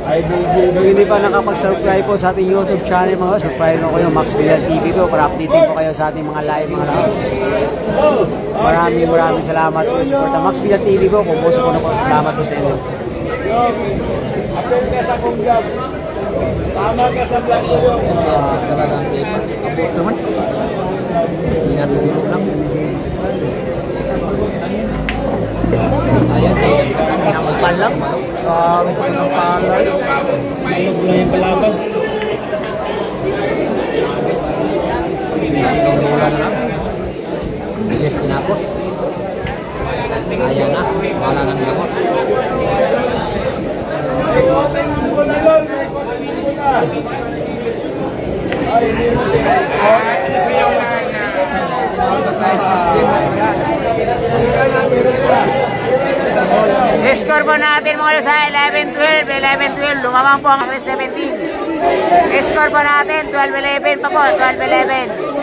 Idol Kung hindi pa nakapag-subscribe po sa ating YouTube channel mga subscribe mo kayo Max Villar TV po para updating po kayo sa ating mga live mga rounds. Maraming salamat po sa support ng Max Villar TV po. Kung puso po na po, salamat po sa inyo. Attend ka sa kong vlog. Tama ka sa vlog ko yung Talagang abot naman. Hindi natulog lang. Ayan, pinakupal lang. Pinakupal lang. Yung kalaban. Isang bola na lang. Bilis tinapos. Ayan na, wala ng gamot. ikotin mo na lol. Ikotin mo na. Ay, hindi mo Let's go! score po natin mga lods sa 11-12, 11-12. Lumamang po ang 17. Score po natin 12-11 pa po, 12-11.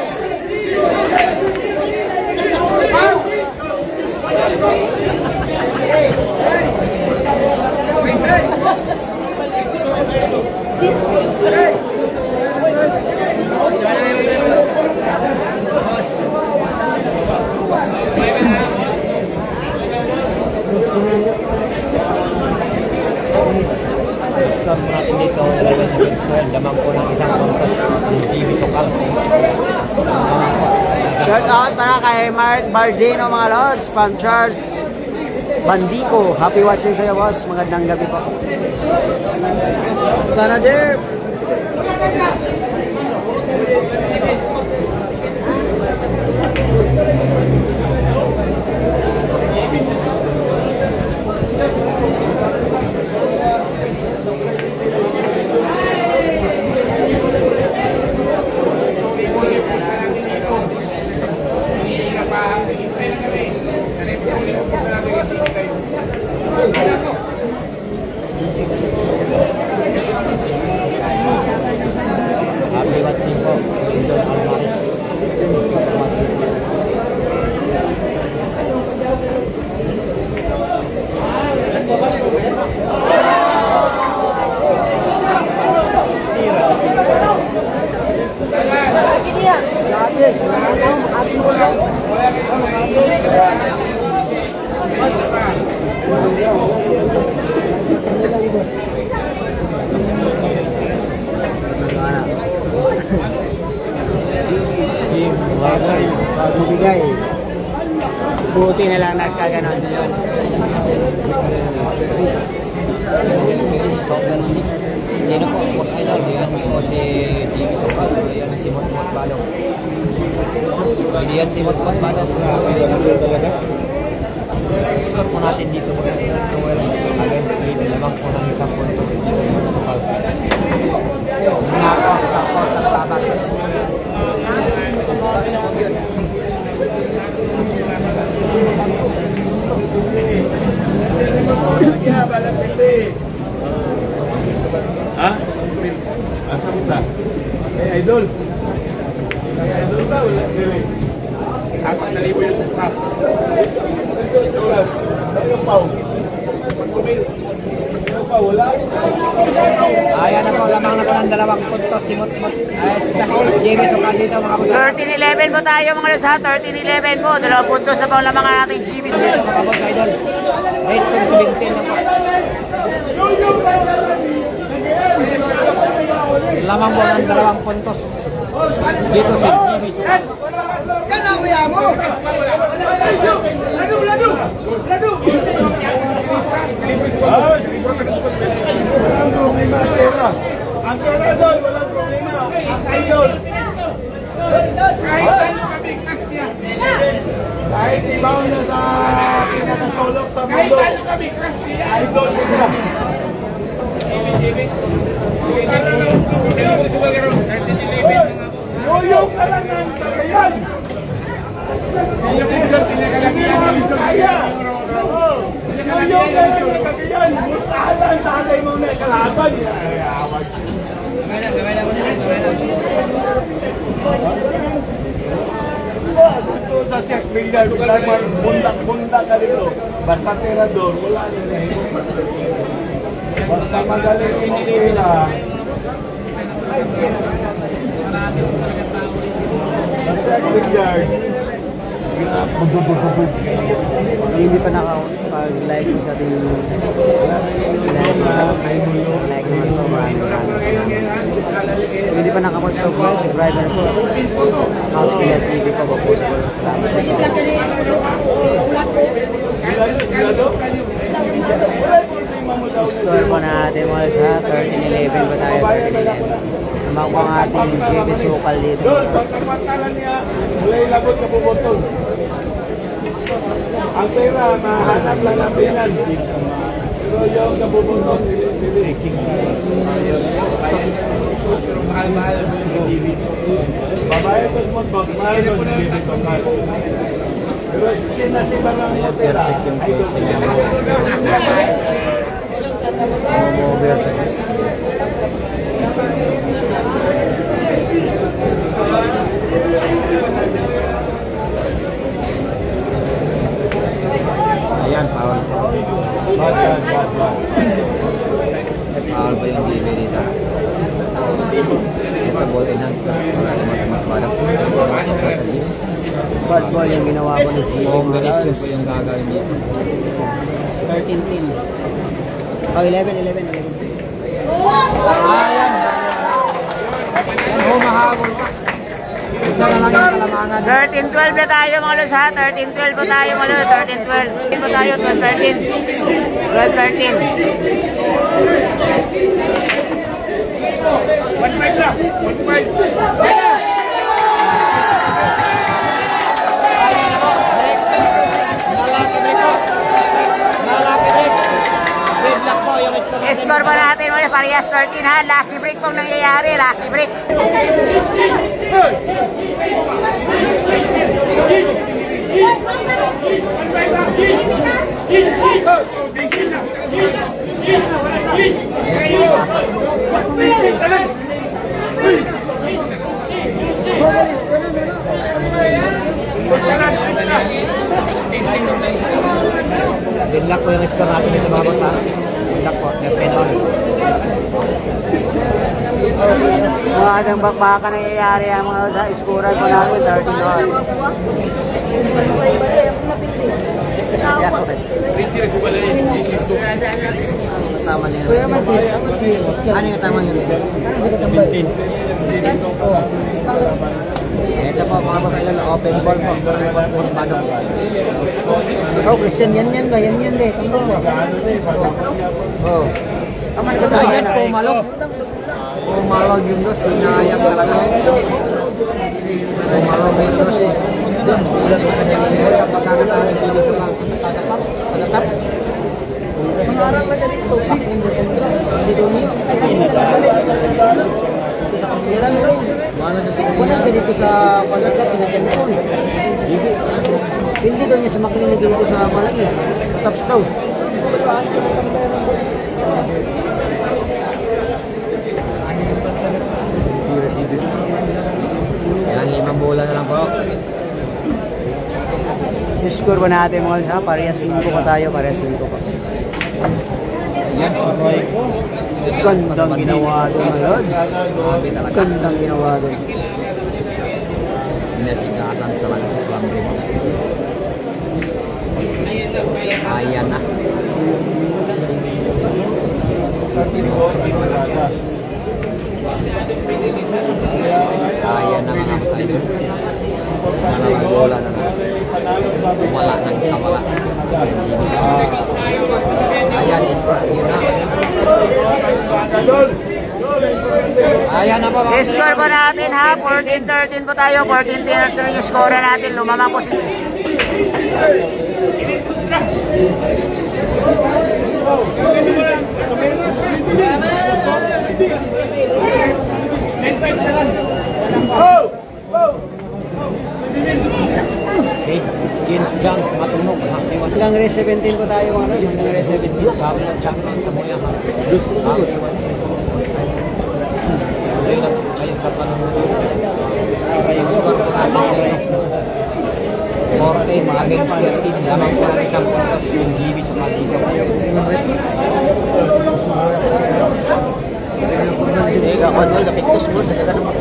Score po natin dito, 11-12. Lamang po ng isang kontos ng GB Sokal. Shout out para kay Mark Bardino mga lods from Charles Bandico. Happy watching sa'yo boss. Magandang gabi po. Manager! Happy watching po. Idol Alvarez. Super watching. Jim Wagay. Bibigay. Buti na lang nagkaganon. Sobrang sick. Sino po? Boss Idol. Yan po si GB Sokal. Yan si Motmot Balong. Hindi yan si Motmot Balong. Talaga. Score po natin dito po sa 12 against 8. Lamang po ng isang puntos si GB Sokal. Tapos sa tatak. Ha? Asa mo ta? Eh, idol. Idol ba? Wala dili. 4,000 yung staff. Ano pa? Wala. Ayan na po, lamang na po ng dalawang puntos si Motmot. GB Sokal dito mga boss. 13-11 po tayo mga lods ha. 13-11 po. 2 puntos na po ang lamang natin GB. Mga boss Idol. May score 17 na po. Lamang po ng dalawang puntos. Dito si GB Sokal. Ah, sige. Walang problema ang pera. Ang pera doon, walang problema. Idol. Kahit ibaw na sa pinakasulok sa mundo. Idol kita. Yoyo ka lang ng Cagayan. Kaya. Yoyo ka lang ng Cagayan. Musala ang tatay mo na kalaban. Dito sa Siak Billiard, bundak-bundak ka dito. Basta tirador, wala na nahimok. Basta magaling mo pila. Sa Siak Billiard, Hindi pa nakapag-like sa ating like naman po. Hindi pa nakapag-subscribe na po. House Pila TV po po po. Salamat po. Score po natin mga sa 13-11 po tayo. 13-11. Naman po ang ating GB Sokal dito. Doon, pagkapantalan niya, wala'y labot ka bubotong. Ang pera, mahanap lang ang binan. Pero yung kabubotong, sili. Mahal-mahal mo yung TV. Babae ko sa mahal ko sa TV Sokal. Pero si Barang Ayan, Motera. perfect yung case niya. Oversize. Ayan, power. Power ba yung GB dito? Ito, ball enhanced na. Para Bad boy yung ginawa ko ng GB. Home decision po yung gagawin dito. 13 pin. Oh, 11. Ayan. Humahabol pa. Isa na lang yung kalamangan. 13-12 na tayo mga lods ha. 13-12 po tayo mga lods. 13-12. 13 po tayo. 12-13. 1-5 lang. 1-5. Score ba natin mga parehas 13 ha? Lucky break pong nangyayari. Lucky break. Binlock po yung score natin dito mga basta. Binlock po, Nepinol. Mga adang bakbakan nangyayari ang mga sa scorer po natin. 13-12. Tama niya. Ano yung tama niya? Ito po mga basta ilan, open ball po. Oh, Christian, yan ba? Yan de. Tama mo. Oh. Tama ka ba? Ayan, pumalog. Pumalog yung dos, hinayang talaga. Pumalog yung dos. Pagkakatahan dito sa pagkatap. Sumarang ka dito. Dito niyo. Wala siya dito sa palagat, sinatempon. Hindi daw niya sa makinilagay dito sa malagi. Taps daw. Yan, 5 bola na lang po. Score ba natin mga sa parehas 5 pa tayo, parehas 5 pa. Yan, Roy ko. Gandang ginawa doon, mga lods. Gandang ginawa doon. Pinasikatan talaga sa Plumblade. Ayan na. Ayan na mga kasaydol. Malawang bola na nga. Wala nang kawala. Ayan, yun na. Ayan na po mga Score ba natin ha? 14-13 po tayo. 14-13 yung score natin. Lumamang po si... Jang, matunog. Hanggang race 17 po tayo mga lods. Hanggang race 17. Champion sa Moya. Sugod. Ayun sa panunod. Yung score po natin. 40, mga games 13. Lamang po na isang puntos yung GB sa Pagito. Teka, kontrol. Kapiktos mo. Teka naman.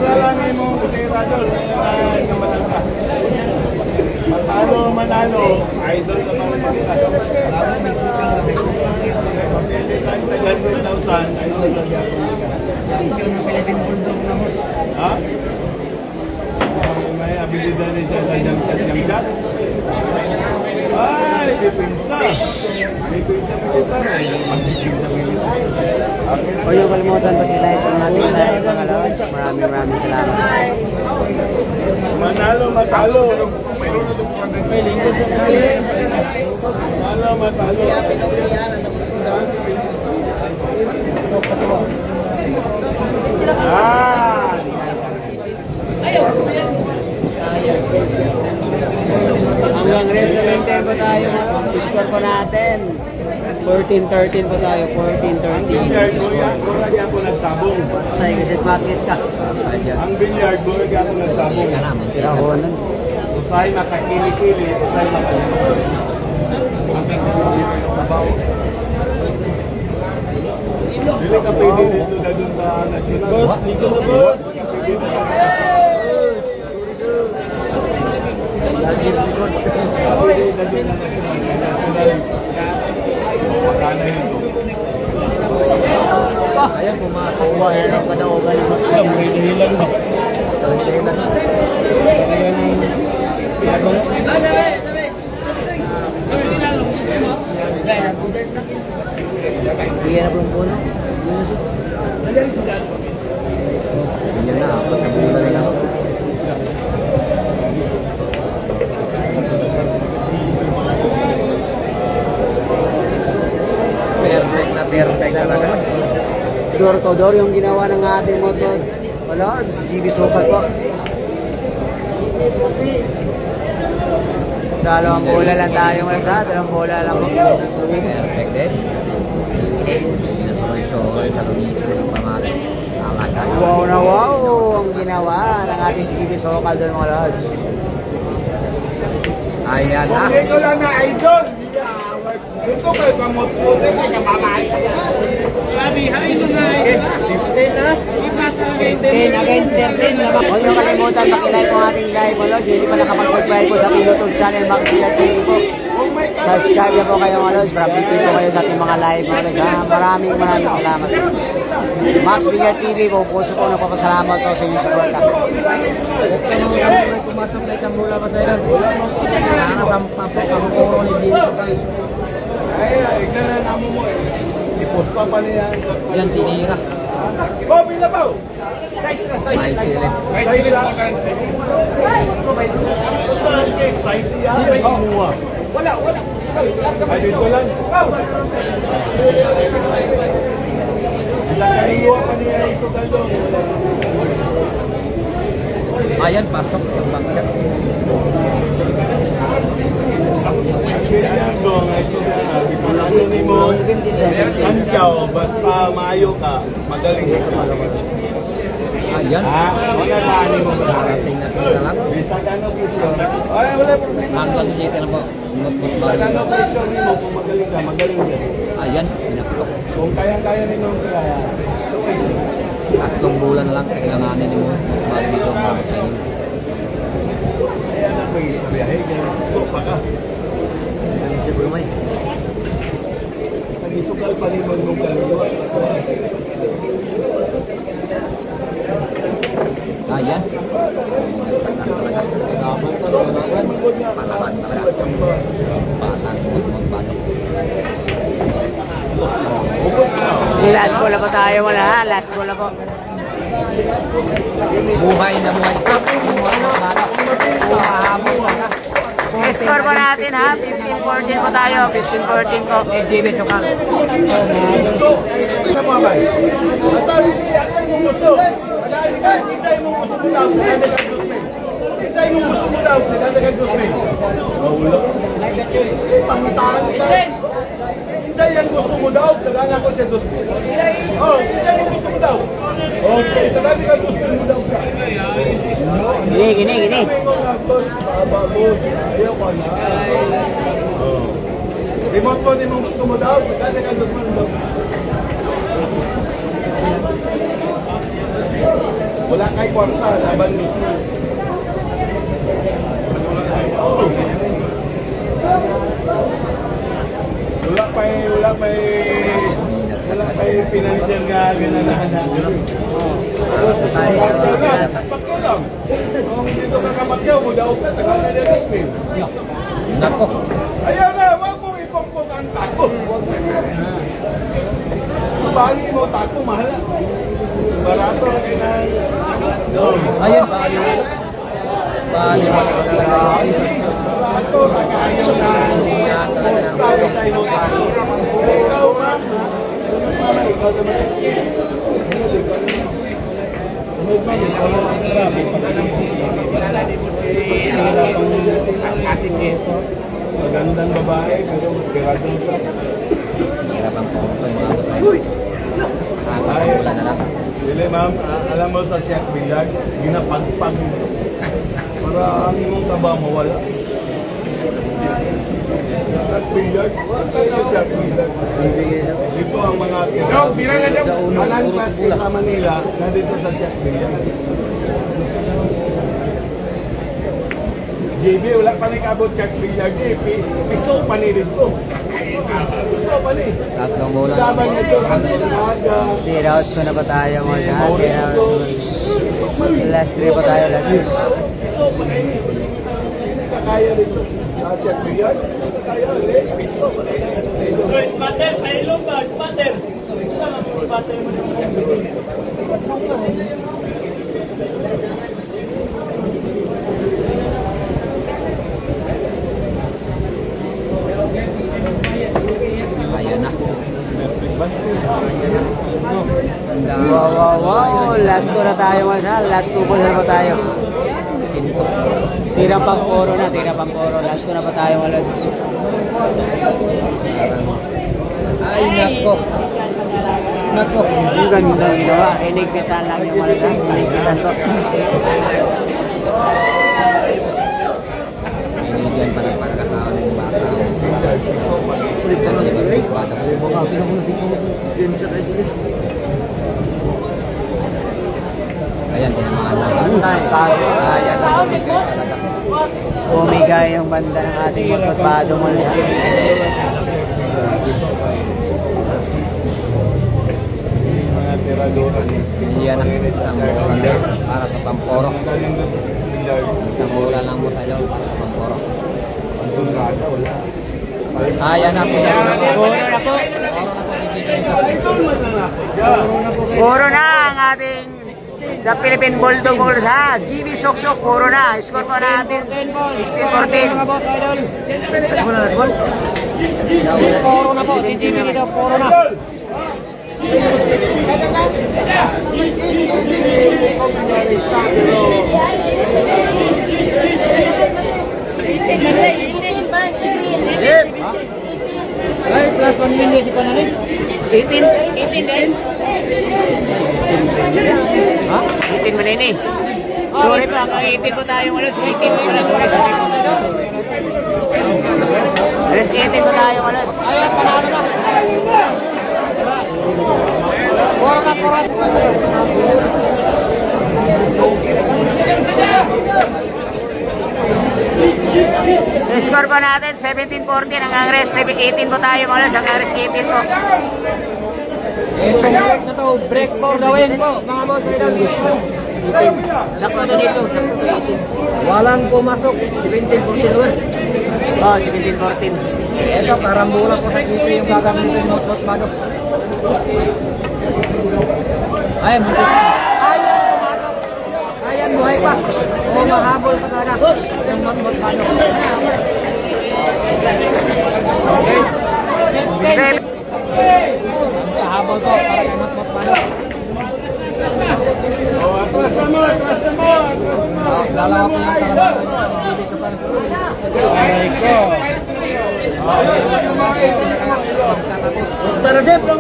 Ilalangin mo, Radol, kaya kamalan ka. Matalo, manalo, idol ka pa rin basta. Alam mo, may suka na may suka. Pagpili tayo tagal 10,000, idol na gagawin ka. Ha? May abilidad ni siya sa jump-shot. Ay, may pinsa. May pinsa militar eh. Mag-jump sa militar. Huwag yung kalimutan pag ilike ang ating live mga lods. Maraming salamat. Manalo, matalo. Manalo, matalo. Ah! 14-13 pa tayo. Ang 14-13. bilyard, mura niya ako nagsabong. Tayo kasi market ka. Ang bilyard, mura niya ako nagsabong. Tirahonan. Usay makakili-kili, usay makakili. Dili ka pwede dito na dun sa national. Boss, dito na boss. Magkano ito? Ayan, pumasok. Ayan, ang kadaogan naman. Alam, may dahilan ba? Bigyan na po yung puno. Bigyan na, apat na puno na lang. Perfect talaga. Door yung ginawa ng ating motor. Wala, si GB Sokal po. Dalawang bola lang tayo ngayon sa, dalawang bola lang po. Perfect din. Sinasuroy-suroy sa lumito ng pamati. Alaga. Wow na wow ang ginawa ng ating GB Sokal doon mga lods. Ayan na. Kung ikaw lang na idol, dito kayo kamot-puti kayo kamamay sa Sabi, hay mga Against 13 naman. Huwag niyo kalimutan makilike po ang ating live mga lods. Hindi pa nakapag-subscribe po sa ating YouTube channel Max Villar TV po. Subscribe na po kayo mga lods para update po kayo sa ating mga live mga lods. Maraming salamat po. Max Villar TV po, puso po nagpapasalamat po sa inyong support. Pumasok na isang mula pa sa iyo. Nakasampa po ang puro ni Jimmy. Ay, ignan na namo mo eh. I-post pa niya. Yan, tinira. Oh, pila pa! May silip. Size lang. Size yan. Wala. Ay, dito lang. Ilang kaliwa pa niya isugal doon. Ayan, pasok yung bankset. Ganyan doon, ay isugal na. Ano ni mo? 77. Kansyaw, basta maayo ka, magaling ka. Ayan. Ha? Wala paani mo ba? Parating na tira lang. Bisa gano piso? Ay, wala problema. Hanggang city na po. Sinupot Sa ba? gano piso mo, kung magaling ka, magaling ka. Ayan, pinaputok. Kung kayang-kaya rin mo kaya, 2 pesos. 3 bulan na lang kailanganin mo. Bago dito para sa inyo. Ayan ang may istorya. So, pa ka. Siguro may. Nag-isukal pa rin mong kaliwa. Ayan. Nagsaktan talaga. Palaban talaga. Balan, magbago. Last bola pa tayo wala ha. Last bola po. Buhay na buhay. Buhay na bata. Bumahabol na. Score po natin ha. 15-14 po tayo. 15-14 po. JB Sokal. So, sa mga bay. Asan mong gusto? Kinsay mong gusto mo daw, nagdadagang dusmin. Kinsay mong gusto mo daw, nagdadagang dusmin. Wala. Pangitaan ka. Kinsay yung gusto mo daw, nagdadagang ko siya dusmin. Oh, kinsay yung gusto mo daw. Okay, nagdadagang dusmin mo daw ka. Gini. Sabi ko nga, boss, boss, ayaw ko na. Oh. Remote ko ni mong gusto mo daw, nagdadagang dusmin mo daw. Wala kay kwarta, laban gusto. Wala pa financial nga gananahan. Pakyo lang. Kung dito ka kapakyaw, budaog ka, tagal ka niya dismin. Nako. Ayaw na, wag mong ipokpok ang tako. Bali mo, tako, mahal. Barato na kayo na. Ayan, bali. Bali mo talaga. Barato na kayo na. Yan talaga na. Sabi sa imo tako. Ikaw, ma'am. Mama, ikaw naman. Magandang babae, pero magkirado sa Hirap ang po ito yung mga boss idol. Nakapagpagulan na lang. Dili ma'am, alam mo sa Chef Billag, ginapagpag ito. Para ang imong taba mawala. Chef Billag, Chef Billag. Dito ang mga Alan Classic sa Manila, nandito sa Chef Billag. JB, wala pa nag-abot Chef Billag eh. Piso pa ni dito. Piso pa ni. Tatlong bola na Laban po. ito, aga. Tira out ko na ba tayo mga lahat? Tira out ko. Last 3 pa tayo, last 3. Piso pa ni. Hindi ka kaya dito. Sa Chef Billag, hindi ka kaya ulit. Piso pa ni. Spatter, sa ilong ba? Spatter. Spatter mo naman. Ayan na. Ganda. Wow. Last 2 na tayo mga lahat. Last 2 ball na ba tayo? Pinto. Tira pang poro na, tira pang poro. Last 2 na ba tayo mga lods? Ay, nako. Nako. Ang ganda ginawa. Inignitan lang yung mga lahat. Inignitan to. Binigyan pa ng pagkataon ng bata. Ulit na lang. Bata po. Yun sa kasi. Ayan, tinamaan na. Ayan, sa bumigay talaga. Bumigay yung banda ng ating magpagpado mga lahat. Mga tiradora ni. Yan na. Isang bola para sa Pamporo. Ang galing doon. Billag. Isang bola lang mo sa idol para sa Pamporo. Ang dunrada, wala. Ayan na po. Puro na po. Idol man lang ako dyan. Puro na ang ating The Philippine Bulldog Bulls ha. GB Soksok, puro na. Score po natin 16-14. Last ball na, last ball. Poro na po. Sintimi daw, poro na. Ay, plus 1 minute si Pananin. 18 din. Ha? 18 mo na yun eh. Sorry pa, kang 18 po tayo ulit. 18 po pala, sorry. Alas 18 po tayo ulit. Ayan, panalo na. Poro ka, poro. Score po natin, 17-14. Hanggang rest, 18 po tayo ulit. Hanggang rest 18 po. Itong break na to, break po gawin po, mga boss idol. Sakto to dito. Walang pumasok. 17-14 ulit. Oh, 17-14. Ito, karambola po sa city yung gagamitin mo, Bot Mano. Ayan, muntik. Ayan, pumasok. Ayan, buhay pa. O, mahabol pa talaga. Yung Bot Mano. Mahabol to, para kay Bot Mano. Oh, atras na mo, atras na mo, atras na mo. Dalawa po yung kalamatan niya. Hindi sa pan. Aray ko. Tara, Jeff. Oo,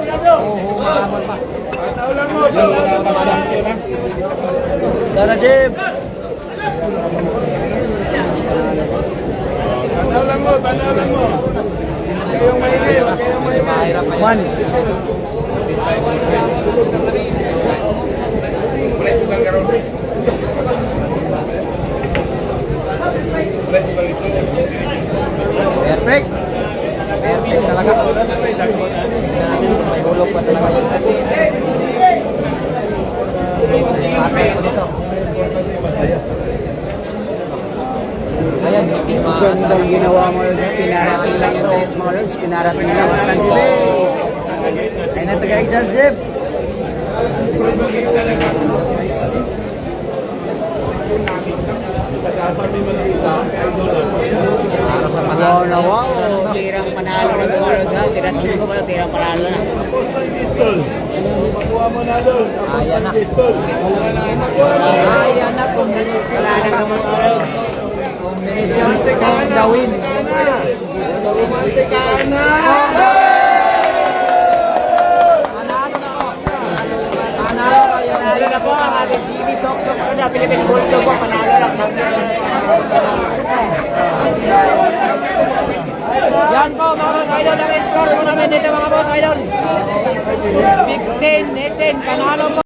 mahabol pa. Tataw lang mo, tataw lang mo. Tara, Jeff. Tataw lang mo, tataw lang mo. Huwag kayong maingay, huwag kayong maingay. Mahirap pa yan. Perfect. Perfect talaga. May hulog pa talaga yun. Starter po dito. Ayan, Gandang ginawa mo yun. Pinarating lang yung test mo yun. Pinarating lang ang tansibe. Ay natagay dyan, Zeb. Sa kasal ni Manila, idol ako. para sa Wow panalo. na wow. Tirang panalo na gumalo sa. Tiras mo ko kayo, tirang panalo na. Tapos ng pistol. Makuha mo na doon. Tapos Ayan ng na. pistol. Makuha na. Ayan na, combination. Wala nang kamag-oras. Combination of the win. Romantic ka na. na po ang ating GB Soksok na Philippine Bulldog po, panalo lang, champion na. Yan po mga boss idol, ang score po namin dito mga boss idol. 15-18, panalo po.